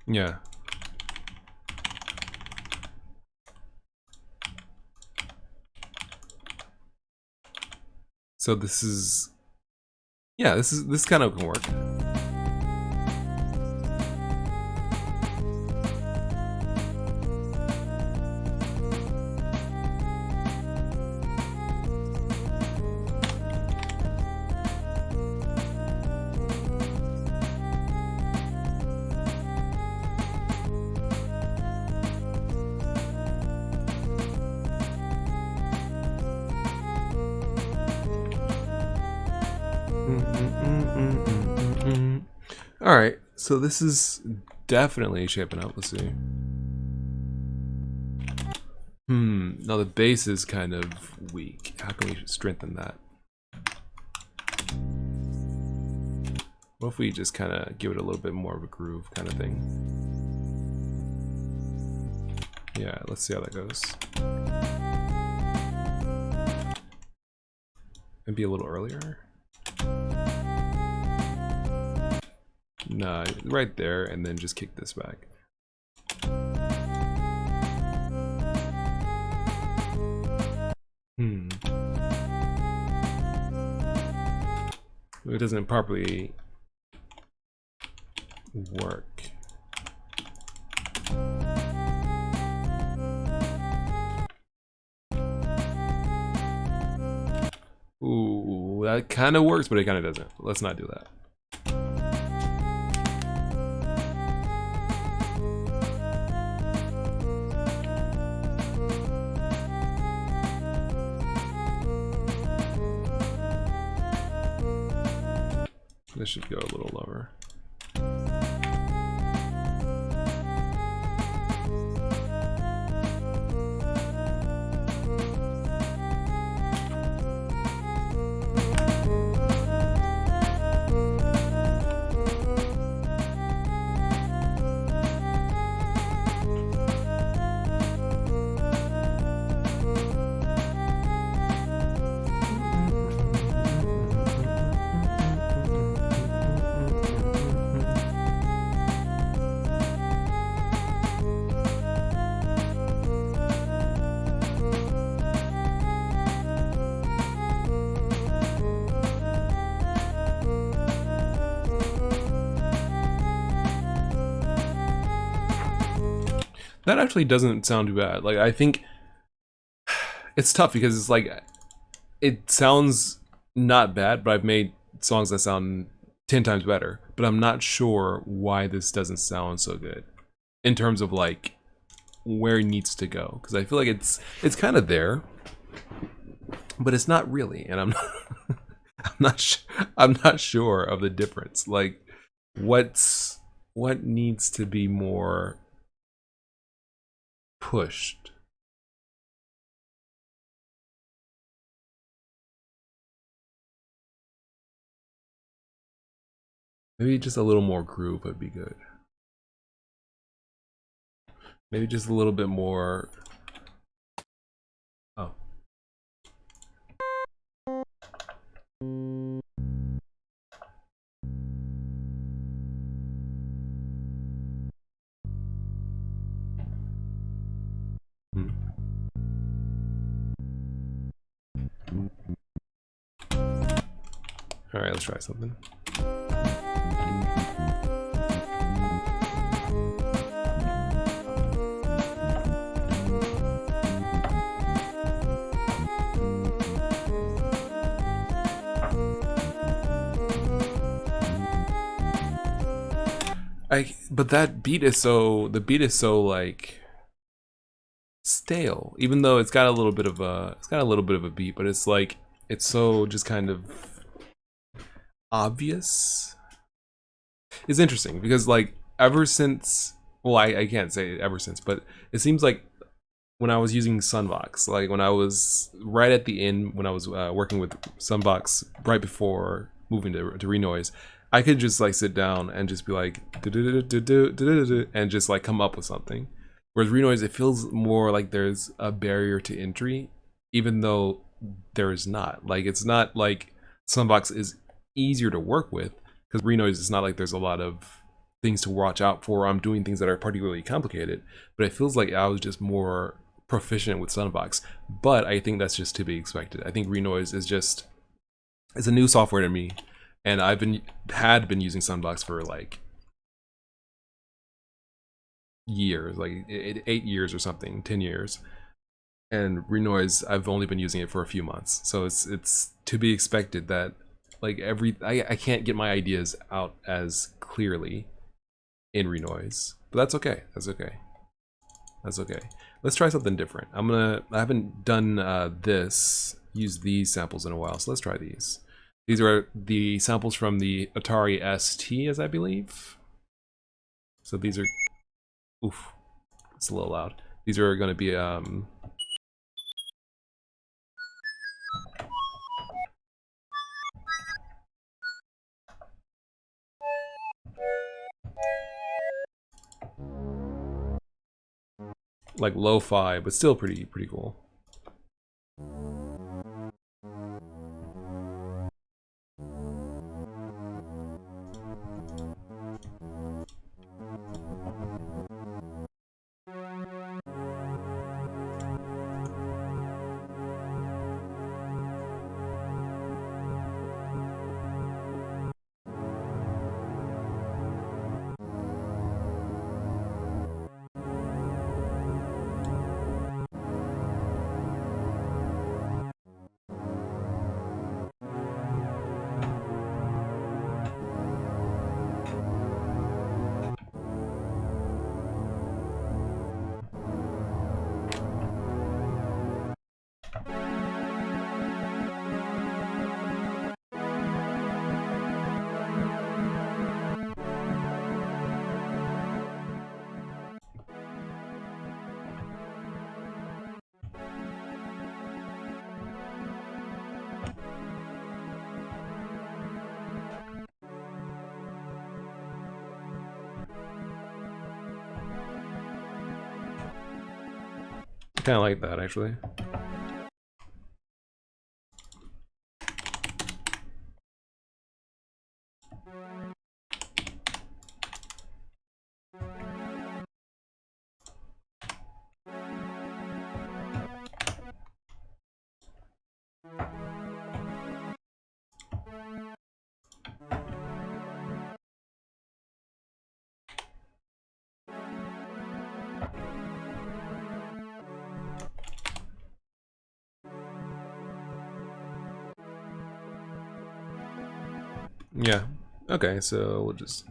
Speaker 1: Yeah. So this is, yeah, this kind of can work. Alright, so this is definitely shaping up. Let's see. Now the bass is kind of weak. How can we strengthen that? What if we just kind of give it a little bit more of a groove kind of thing? Yeah, let's see how that goes. Maybe a little earlier? Nah, right there, and then just kick this back. It doesn't properly work. Ooh, that kind of works, but it kind of doesn't. Let's not do that. This should go a little lower. That actually doesn't sound too bad. Like, I think it's tough because it's like it sounds not bad, but I've made songs that sound 10 times better. But I'm not sure why this doesn't sound so good in terms of like where it needs to go, because I feel like it's kind of there, but it's not really, and I'm not, I'm not sure of the difference. Like, what needs to be more pushed? Maybe just a little more groove would be good. Maybe just a little bit more. Oh. Hmm. All right, let's try something. But that beat is so, the beat is so like stale, even though it's got a little bit of a beat, but it's like it's so just kind of obvious. It's interesting because like ever since, well, I can't say ever since, but it seems like when I was using Sunbox, like when I was right at the end, when I was working with Sunbox right before moving to Renoise, I could just like sit down and just be like and just like come up with something. Whereas Renoise, it feels more like there's a barrier to entry, even though there is not. Like it's not like Sunbox is easier to work with, because Renoise is not like there's a lot of things to watch out for. I'm doing things that are particularly complicated, but it feels like I was just more proficient with Sunbox. But I think that's just to be expected. I think Renoise is just, it's a new software to me, and I've been using Sunbox for like years, like 8 years or something, 10 years. And Renoise, I've only been using it for a few months, so it's to be expected that like I can't get my ideas out as clearly in Renoise, but that's okay. That's okay. That's okay. Let's try something different. I haven't done use these samples in a while, so let's try these. These are the samples from the Atari ST, as I believe. So these are, oof, it's a little loud. These are going to be like lo-fi, but still pretty cool. Kind of like that, actually. Yeah. Okay, so we'll just.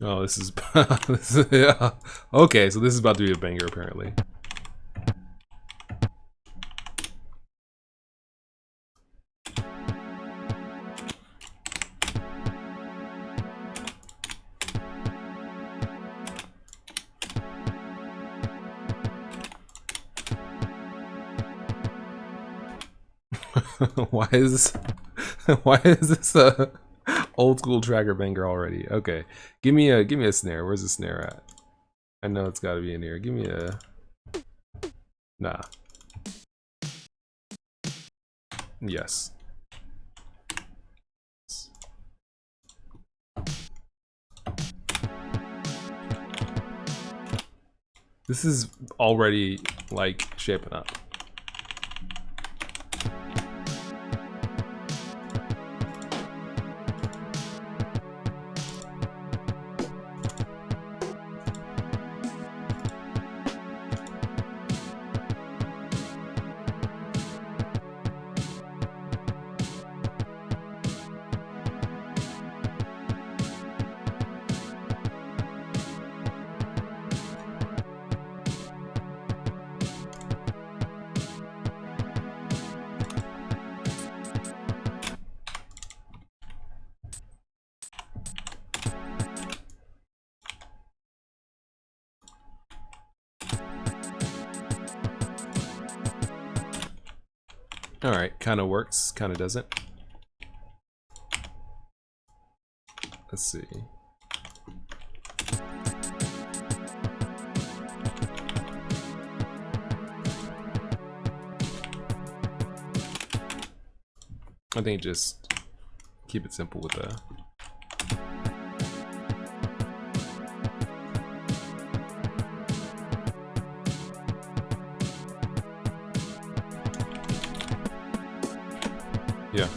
Speaker 1: Oh, this is, this is yeah. Okay, so this is about to be a banger apparently. Why is this? Why is this a old school tracker banger already? Okay, give me a snare. Where's the snare at? I know it's got to be in here. Give me a. Nah. Yes. This is already like shaping up. Alright, kind of works, kind of doesn't. Let's see. I think just keep it simple with the. Yeah.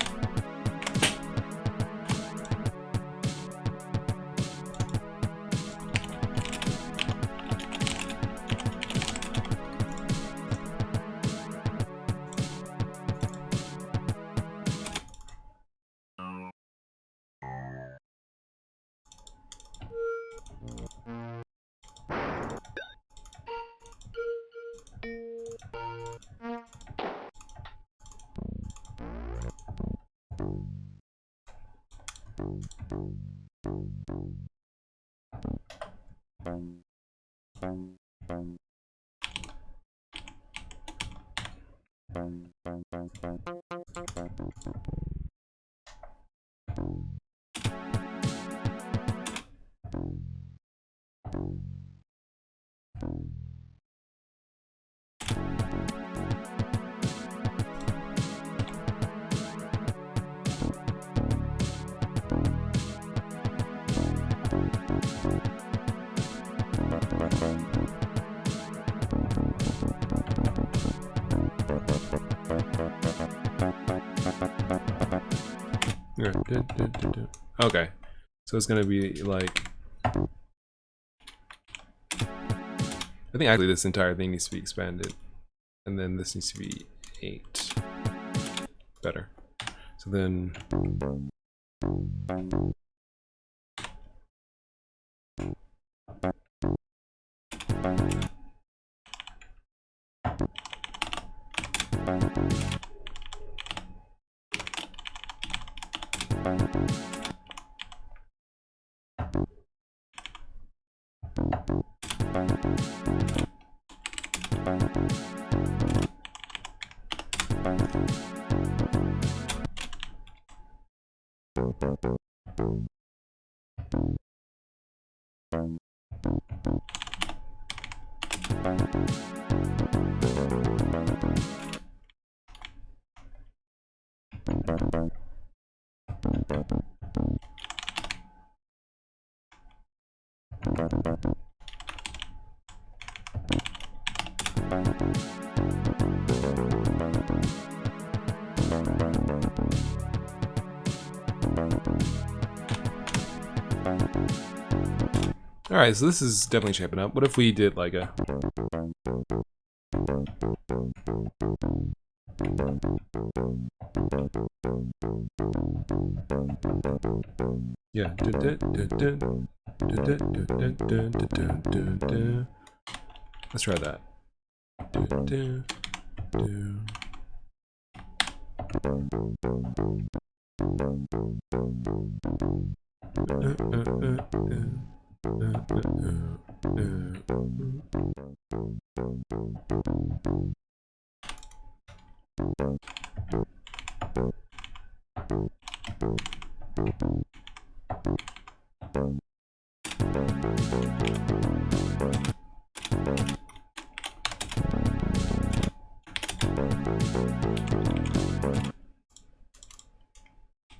Speaker 1: Okay, so it's gonna be like, I think actually this entire thing needs to be expanded, and then this needs to be 8. better. So then. Alright, so this is definitely shaping up. What if we did like a... Yeah. Let's try that.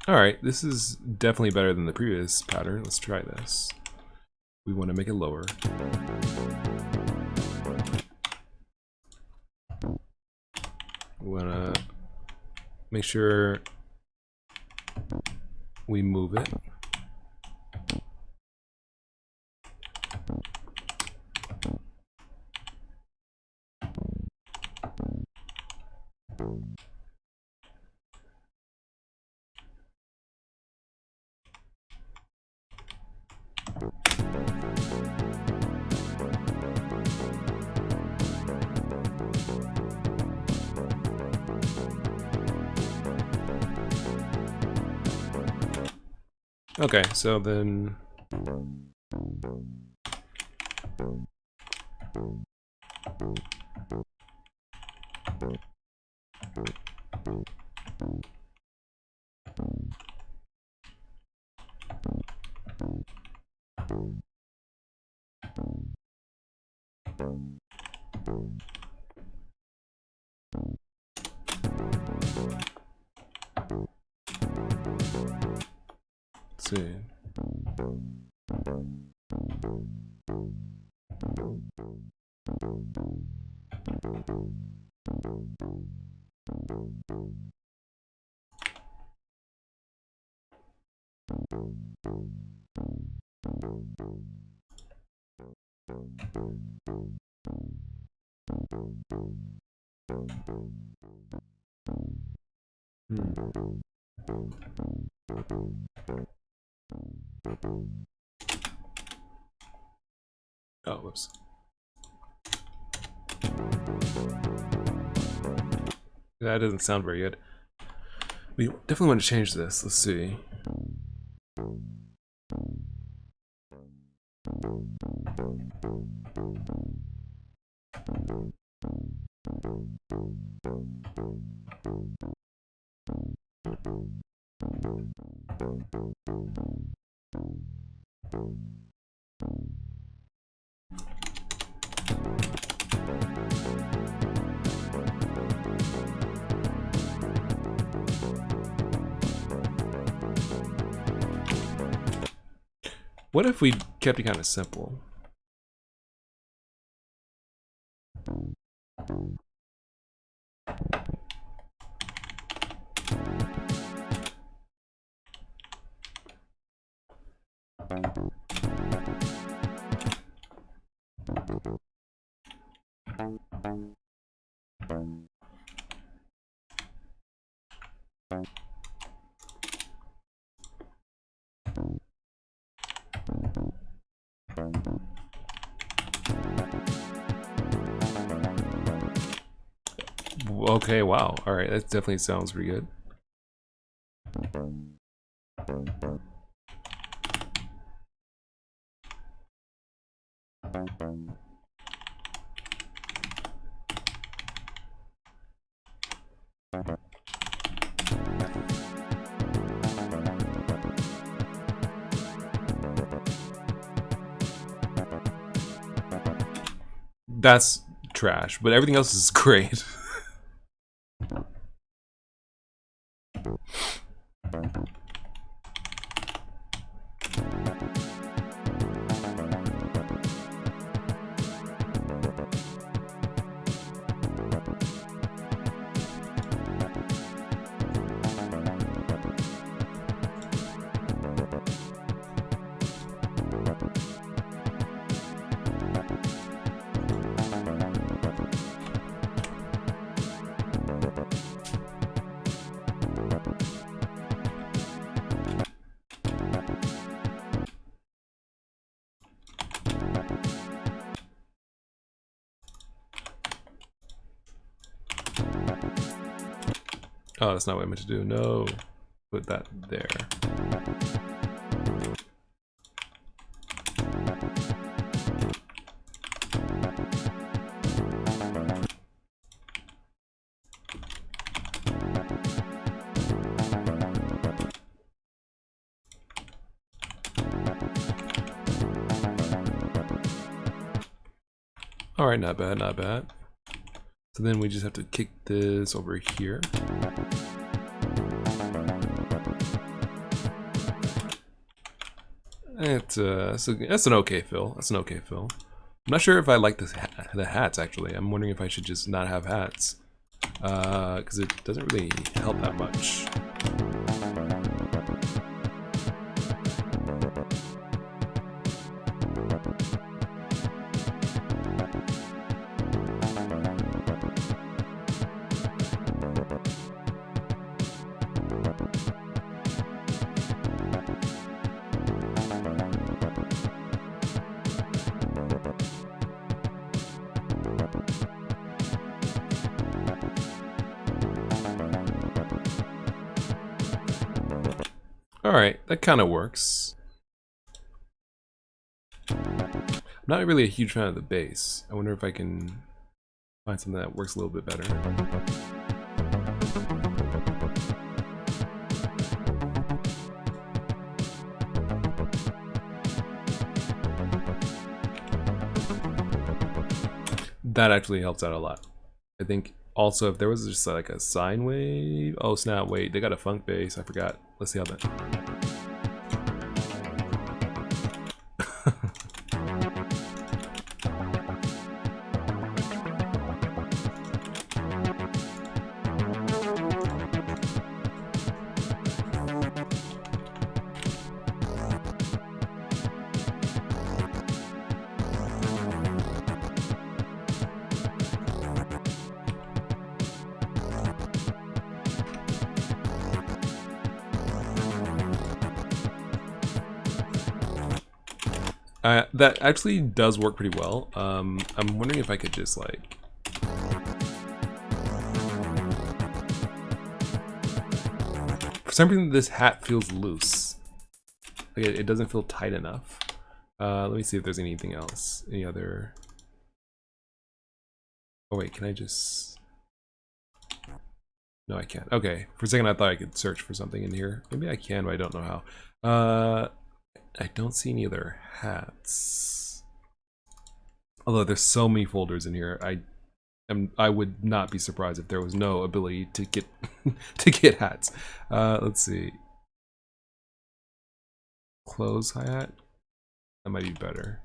Speaker 1: Alright, this is definitely better than the previous pattern. Let's try this. We want to make it lower. We want to make sure we move it. Okay, so then let's see. Oh, whoops. That doesn't sound very good. We definitely want to change this. Let's see. What if we kept it kind of simple? Okay, wow. All right, that definitely sounds pretty good. That's trash, but everything else is great. Oh, that's not what I meant to do. No. Put that there. All right, not bad, not bad. So then we just have to kick this over here. That's an okay fill. That's an okay fill. I'm not sure if I like the hats actually. I'm wondering if I should just not have hats, because it doesn't really help that much. Alright, that kind of works. I'm not really a huge fan of the bass. I wonder if I can find something that works a little bit better. That actually helps out a lot. I think also if there was just like a sine wave. Oh snap, wait, they got a funk bass. I forgot. Let's see how that. That actually does work pretty well. I'm wondering if I could just like... For some reason this hat feels loose. Like it doesn't feel tight enough. Let me see if there's anything else. Any other... Oh wait, can I just... No, I can't. Okay, for a second I thought I could search for something in here. Maybe I can, but I don't know how. I don't see any other hats. Although there's so many folders in here, I would not be surprised if there was no ability to get to get hats. Let's see. Close hi-hat. That might be better.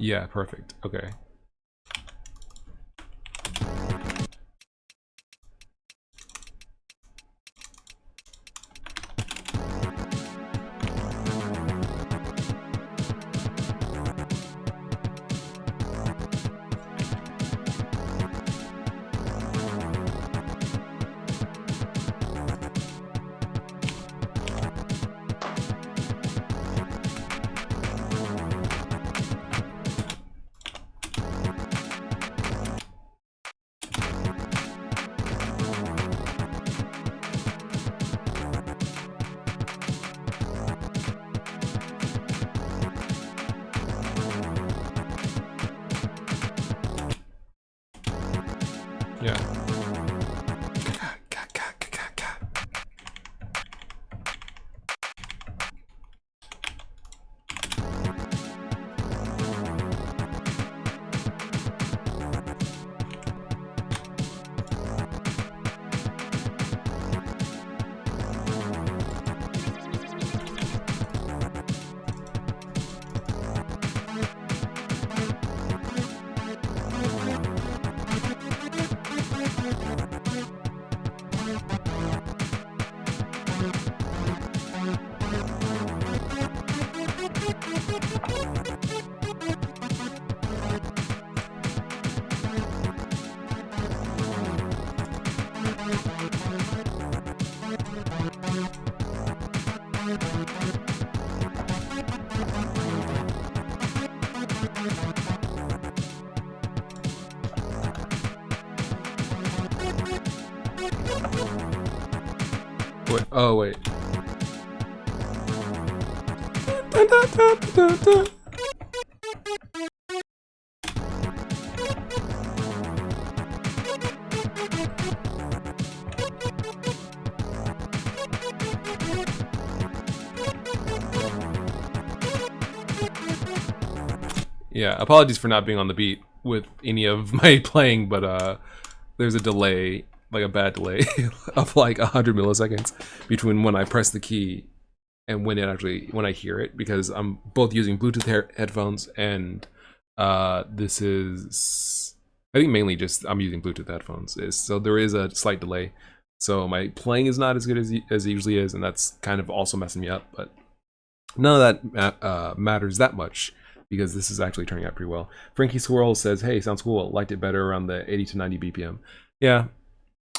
Speaker 1: Yeah, perfect. Okay. Yeah. Wait, oh wait. Yeah, apologies for not being on the beat with any of my playing, but there's a delay, like a bad delay of like 100 milliseconds between when I press the key and when I hear it, because I'm both using Bluetooth headphones and this is, I think mainly just I'm using Bluetooth headphones, so there is a slight delay. So my playing is not as good as it usually is, and that's kind of also messing me up. But none of that matters that much, because this is actually turning out pretty well. Frankie Swirl says, "Hey, sounds cool. Liked it better around the 80 to 90 BPM." Yeah,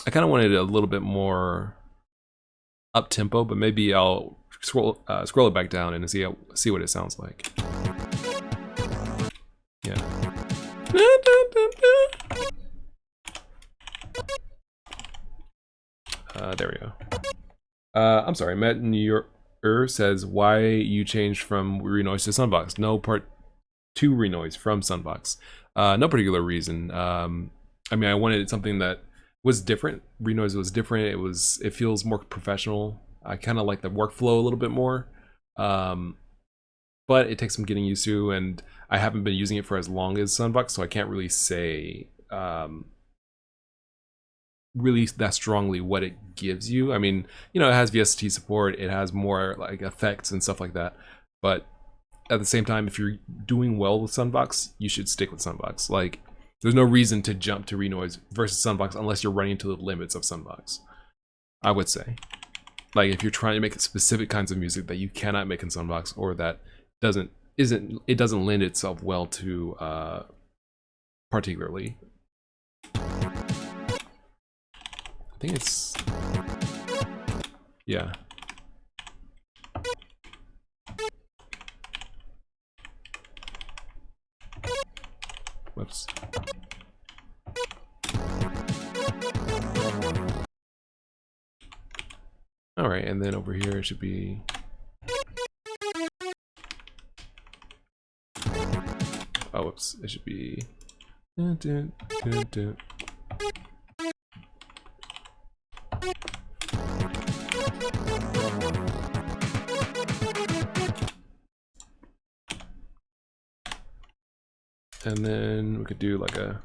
Speaker 1: I kind of wanted it a little bit more up tempo, but maybe I'll scroll it back down and see what it sounds like. Yeah. There we go. I'm sorry, Matt New York says, why you changed from Renoise to Sunbox? No, part 2 Renoise from Sunbox. No particular reason. I mean, I wanted something that was different. Renoise was different. It feels more professional. I kind of like the workflow a little bit more. But it takes some getting used to, and I haven't been using it for as long as Sunbox, so I can't really say really that strongly what it gives you. I mean, you know, it has VST support, it has more like effects and stuff like that, but at the same time, if you're doing well with Sunbox, you should stick with Sunbox. Like, there's no reason to jump to Renoise versus Sunbox unless you're running to the limits of Sunbox, I would say. Like, if you're trying to make specific kinds of music that you cannot make in Sunbox, or that doesn't lend itself well to particularly. I think it's, yeah. Whoops. All right, and then over here it should be. Oh, whoops! It should be. And then we could do like a,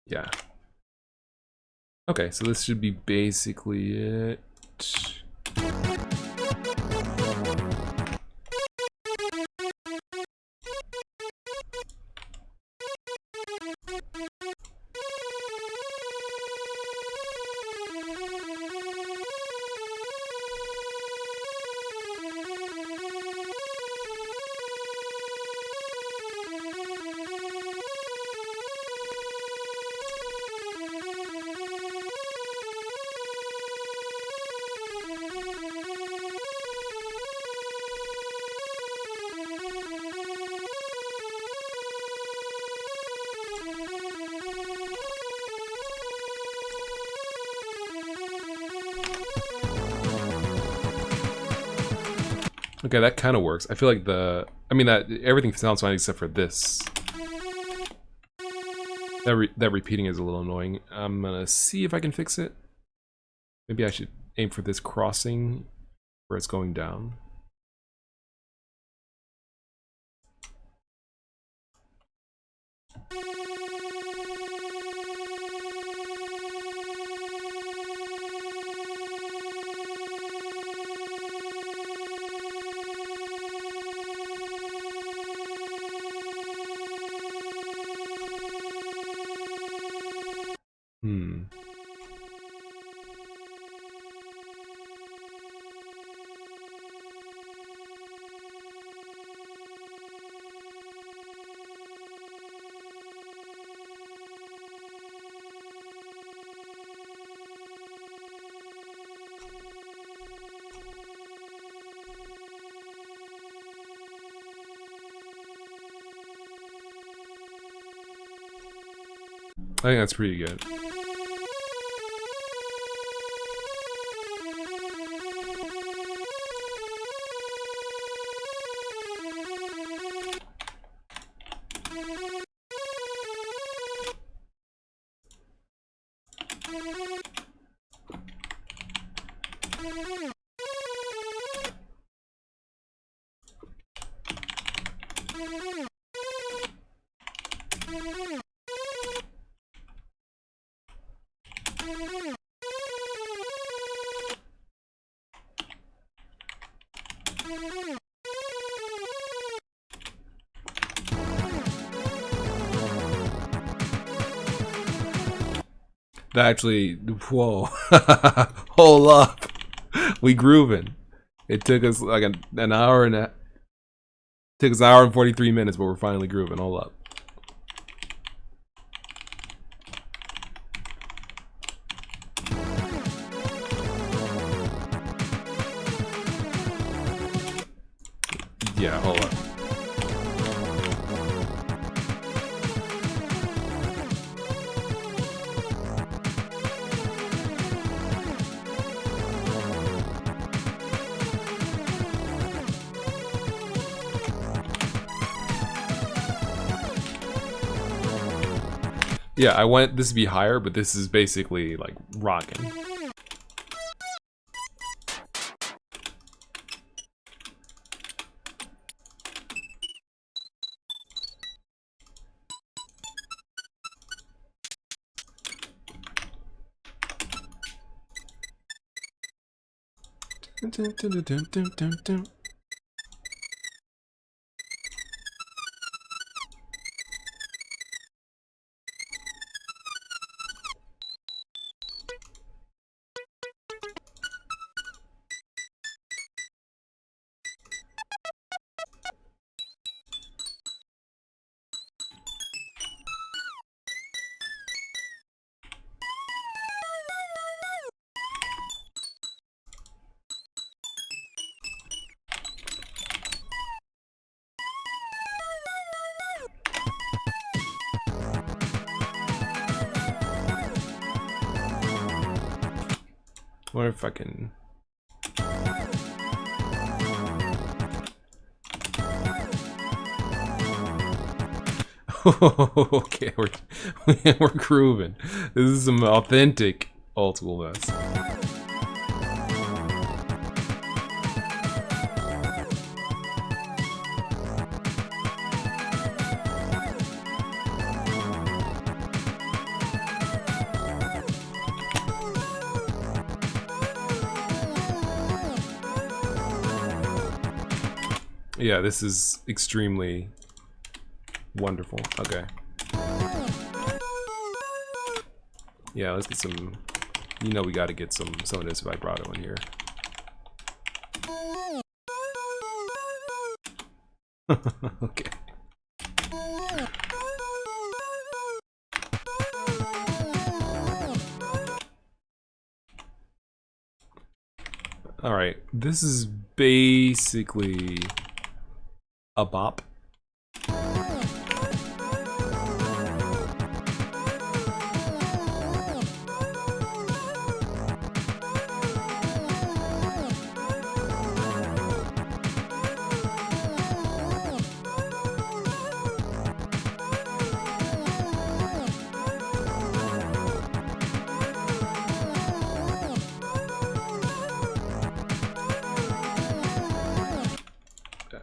Speaker 1: yeah. Okay, so this should be basically it. Okay, that kind of works. I feel like I mean, that everything sounds fine except for this. That repeating is a little annoying. I'm gonna see if I can fix it. Maybe I should aim for this crossing where it's going down. I think that's pretty good. That actually, whoa, hold up, we grooving. It took us like an hour and took us an hour and 43 minutes, but we're finally grooving. Hold up. Yeah, hold up. Yeah, I want this to be higher, but this is basically like rocking. I wonder if I can. Okay, we're grooving. This is some authentic old school mess. Yeah, this is extremely wonderful. Okay. Yeah, let's get some. You know, we got to get some of this vibrato in here. Okay. All right, this is basically a bop.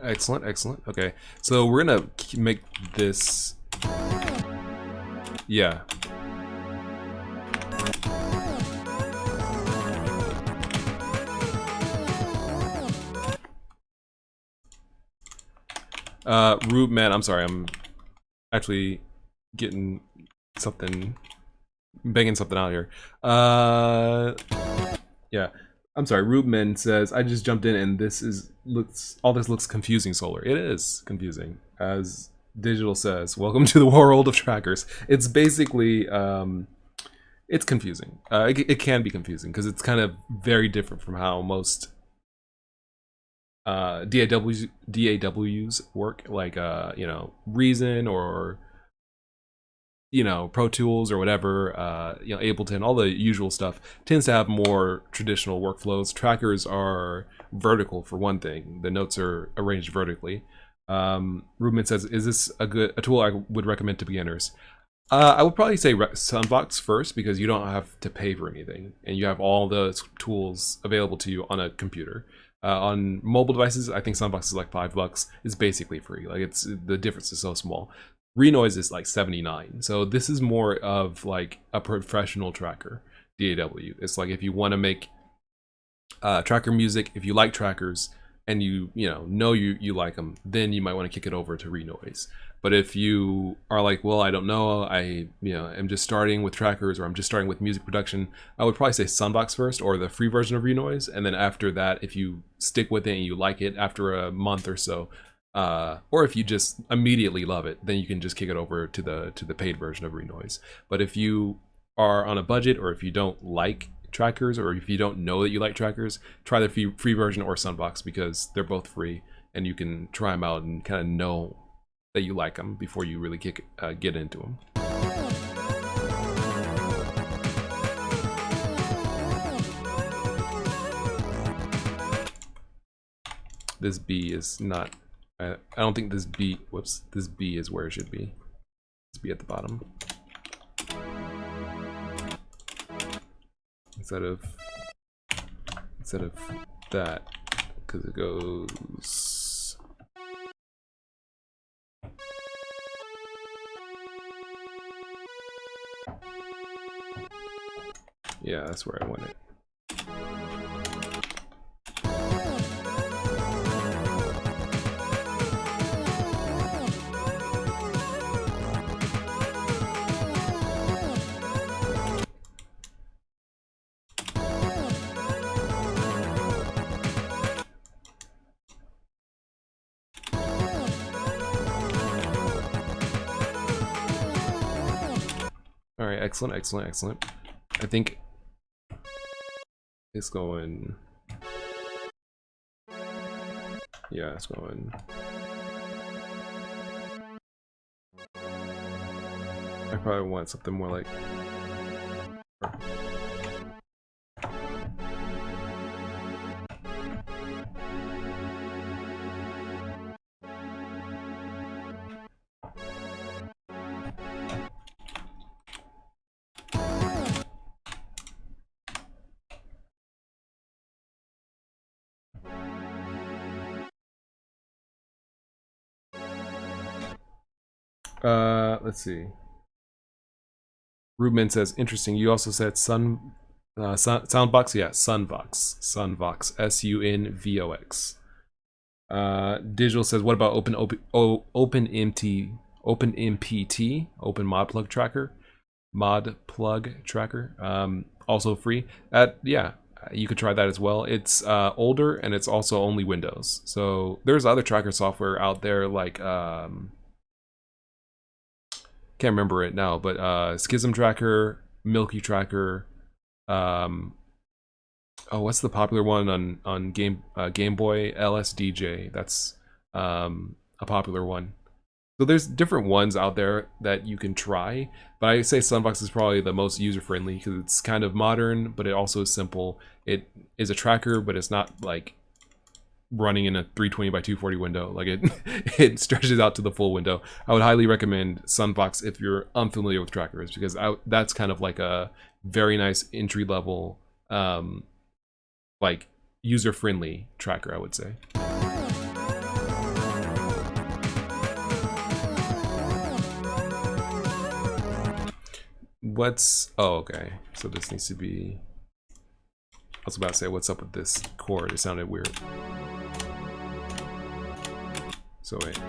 Speaker 1: Excellent, excellent. Okay, so we're gonna make this. Yeah. Rube, man, I'm sorry. I'm actually getting something, banging something out here. Yeah. I'm sorry. Rubeman says I just jumped in and all this looks confusing. Solar. It is confusing, as Digital says. Welcome to the world of trackers. It's basically it's confusing. It can be confusing because it's kind of very different from how most DAWs work, like you know, Reason or you know, Pro Tools or whatever, you know, Ableton, all the usual stuff tends to have more traditional workflows. Trackers are vertical for one thing. The notes are arranged vertically. Ruben says, "Is this a tool I would recommend to beginners?" I would probably say Sunbox first because you don't have to pay for anything, and you have all those tools available to you on a computer. On mobile devices, I think Sunbox is like $5. It's basically free. Like the difference is so small. Renoise is like 79. So this is more of like a professional tracker, DAW. It's like if you want to make tracker music, if you like trackers and you like them, then you might want to kick it over to Renoise. But if you are like, well, I don't know, I'm just starting with trackers or I'm just starting with music production, I would probably say Sunbox first or the free version of Renoise, and then after that, if you stick with it and you like it after a month or so, or if you just immediately love it, then you can just kick it over to the paid version of Renoise. But if you are on a budget, or if you don't like trackers, or if you don't know that you like trackers, try the free version or Sunbox because they're both free and you can try them out and kind of know that you like them before you really get into them. This B is not. I don't think this B. Whoops. This B is where it should be. This B at the bottom. Instead of that, because it goes. Yeah, that's where I want it. All right, excellent, excellent, excellent. I think it's going. Yeah, it's going. I probably want something more like. Let's see. Ruben says, interesting. You also said Soundbox? Yeah, Sunvox. Sunvox. SUNVOX. Digital says, what about OpenMPT? Open Mod Plug Tracker? Mod Plug Tracker. Also free. Yeah, you could try that as well. It's older and it's also only Windows. So there's other tracker software out there like can't remember it now, but Schism Tracker, Milky Tracker, oh, what's the popular one on Game Boy? LSDJ. That's a popular one. So there's different ones out there that you can try, but I say Sunbox is probably the most user-friendly because it's kind of modern, but it also is simple. It is a tracker, but it's not like running in a 320 by 240 window. Like it stretches out to the full window. I would highly recommend Sunbox if you're unfamiliar with trackers, because that's kind of like a very nice entry level, like user-friendly tracker, I would say. what's... Oh, okay. So this needs to be... I was about to say, what's up with this chord? It sounded weird. So wait.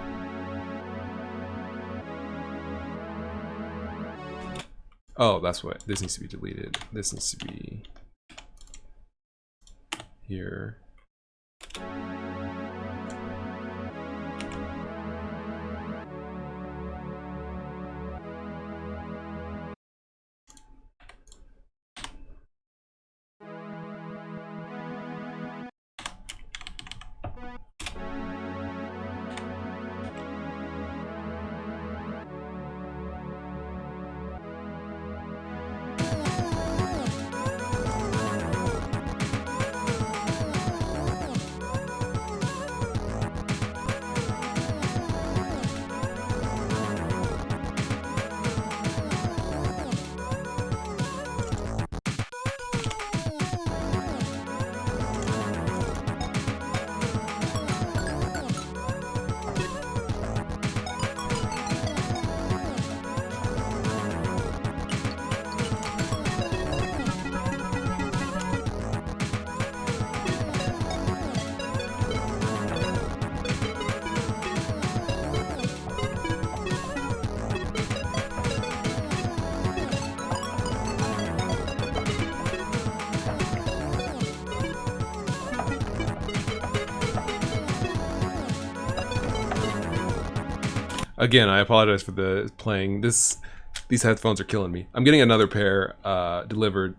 Speaker 1: Oh, that's what. This needs to be deleted. This needs to be here. Again, I apologize for the playing. These headphones are killing me. I'm getting another pair delivered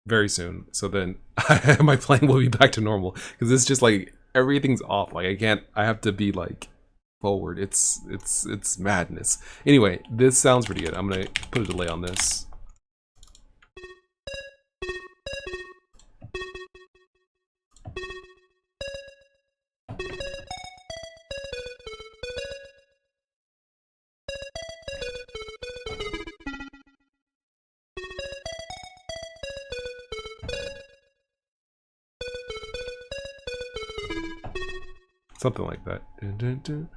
Speaker 1: very soon, so then my playing will be back to normal. Because it's just like everything's off. Like I can't. I have to be like forward. It's madness. Anyway, this sounds pretty good. I'm gonna put a delay on this. Something like that. Dun, dun, dun.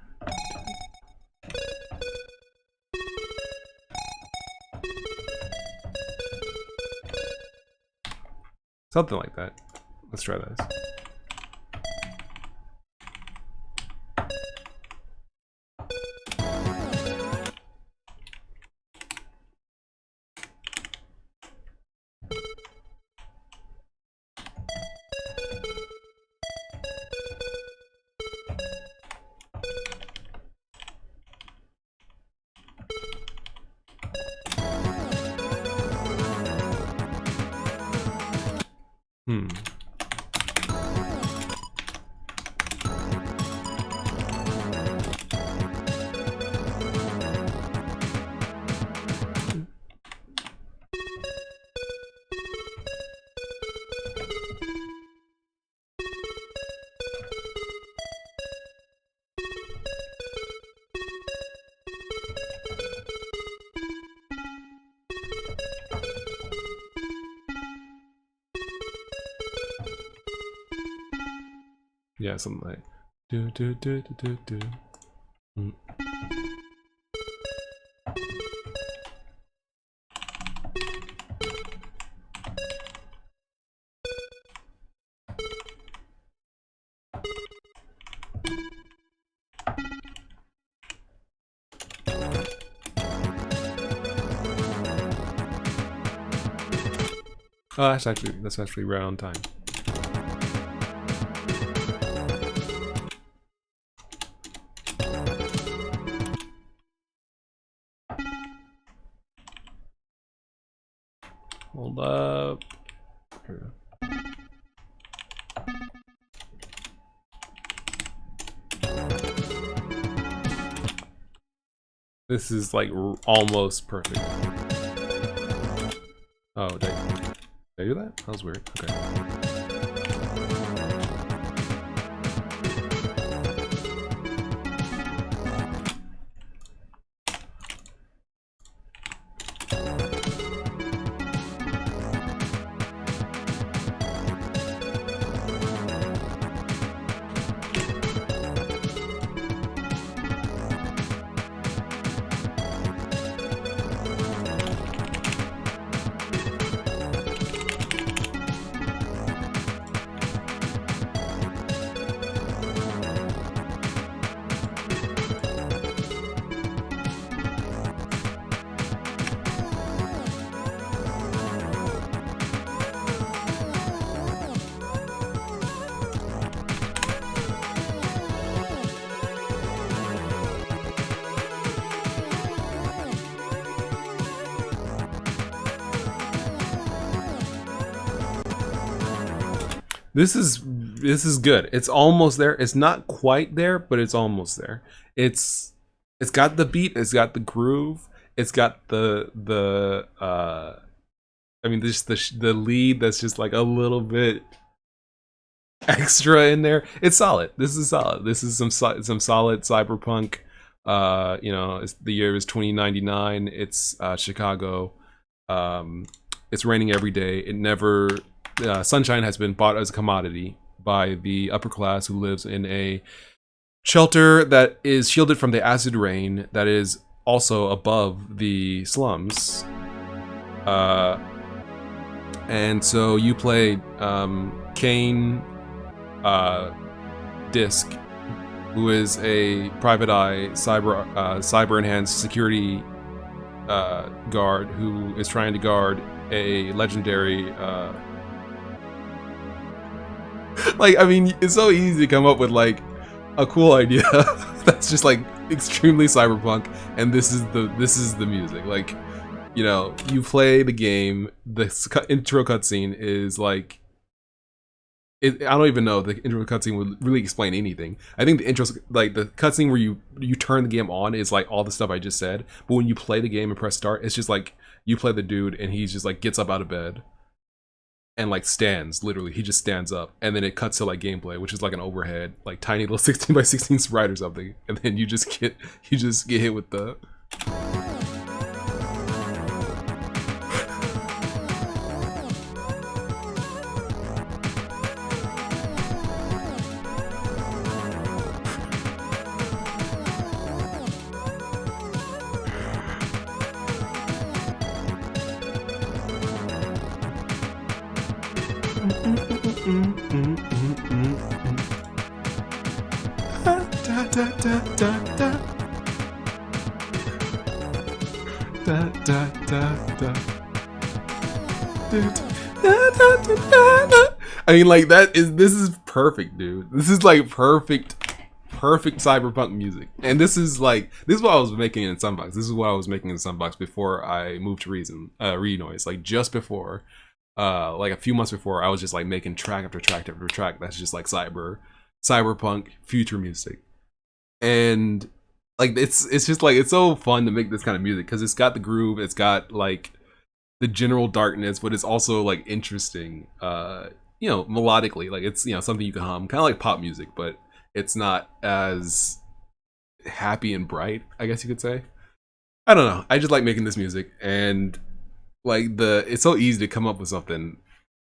Speaker 1: Something like that. Let's try this. Yeah, something like do do do do do do. Oh, that's actually right on time. Hold up. Here. This is like almost perfect. Oh, did I do that? That was weird. Okay. This is good. It's almost there. It's not quite there, but it's almost there. It's got the beat. It's got the groove. It's got the. I mean, just the lead that's just like a little bit extra in there. It's solid. This is solid. This is some solid cyberpunk. The year is 2099. It's Chicago. It's raining every day. It never sunshine has been bought as a commodity by the upper class who lives in a shelter that is shielded from the acid rain that is also above the slums. And so you play Kane Disk, who is a private eye cyber enhanced security guard who is trying to guard a legendary like, I mean, it's so easy to come up with like a cool idea that's just like extremely cyberpunk, and this is the music. Like, you play the game, the intro cutscene is like, I don't even know if the intro cutscene would really explain anything. I think the intro, like the cutscene where you turn the game on, is like all the stuff I just said. But when you play the game and press start, it's just like you play the dude and he's just like gets up out of bed and like stands. Literally, he just stands up, and then it cuts to like gameplay, which is like an overhead, like tiny little 16x16 sprite or something, and then you just get hit with the. I mean, like, this is perfect, dude. This is like perfect cyberpunk music. And this is what I was making in Sunbox. This is what I was making in Sunbox before I moved to Renoise. Like, just before, like a few months before, I was just like making track after track after track that's just like cyberpunk future music. And like, it's just like, it's so fun to make this kind of music because it's got the groove, it's got like the general darkness, but it's also like interesting, melodically. Like, it's, something you can hum, kind of like pop music, but it's not as happy and bright, I guess you could say. I don't know. I just like making this music, and like it's so easy to come up with something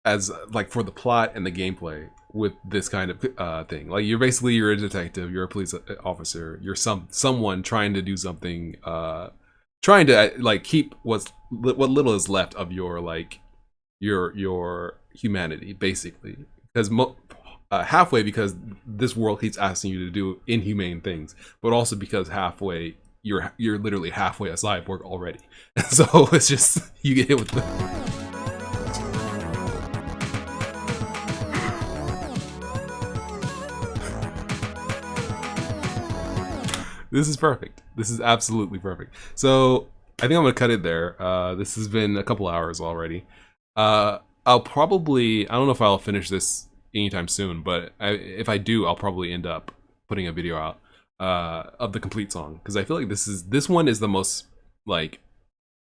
Speaker 1: as like for the plot and the gameplay with this kind of thing. Like, you're a detective, you're a police officer, you're someone trying to do something, trying to like keep what little is left of your like your humanity, basically, because halfway because this world keeps asking you to do inhumane things, but also because halfway you're literally halfway a cyborg already. And so it's just, you get hit with the this is perfect. This is absolutely perfect. So I think I'm gonna cut it there. This has been a couple hours already. I'll probably, I don't know if I'll finish this anytime soon, but if I do, I'll probably end up putting a video out of the complete song, because I feel like this one is the most like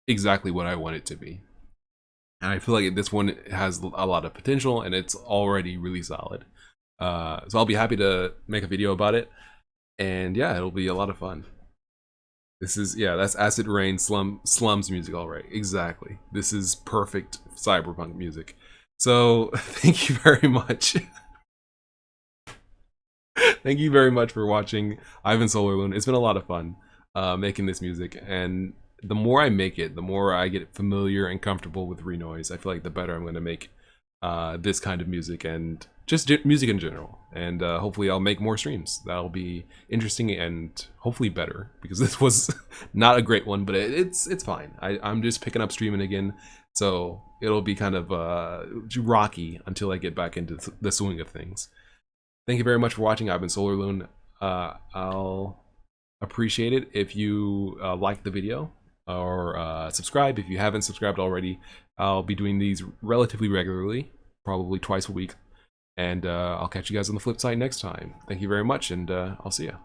Speaker 1: exactly what I want it to be, and I feel like this one has a lot of potential and it's already really solid. So I'll be happy to make a video about it, and yeah, it'll be a lot of fun. This is, yeah, that's Acid Rain slums music, all right. Exactly. This is perfect cyberpunk music. So thank you very much. Thank you very much for watching Ivan Solarloon. It's been a lot of fun making this music, and the more I make it, the more I get familiar and comfortable with Renoise. I feel like the better I'm going to make this kind of music, and just music in general. And hopefully I'll make more streams that'll be interesting and hopefully better, because this was not a great one, but it's fine. I'm just picking up streaming again, so it'll be kind of rocky until I get back into the swing of things. Thank you very much for watching. I've been Solarloon. I'll appreciate it if you like the video, or subscribe if you haven't subscribed already. I'll be doing these relatively regularly, probably twice a week. And I'll catch you guys on the flip side next time. Thank you very much, and I'll see you.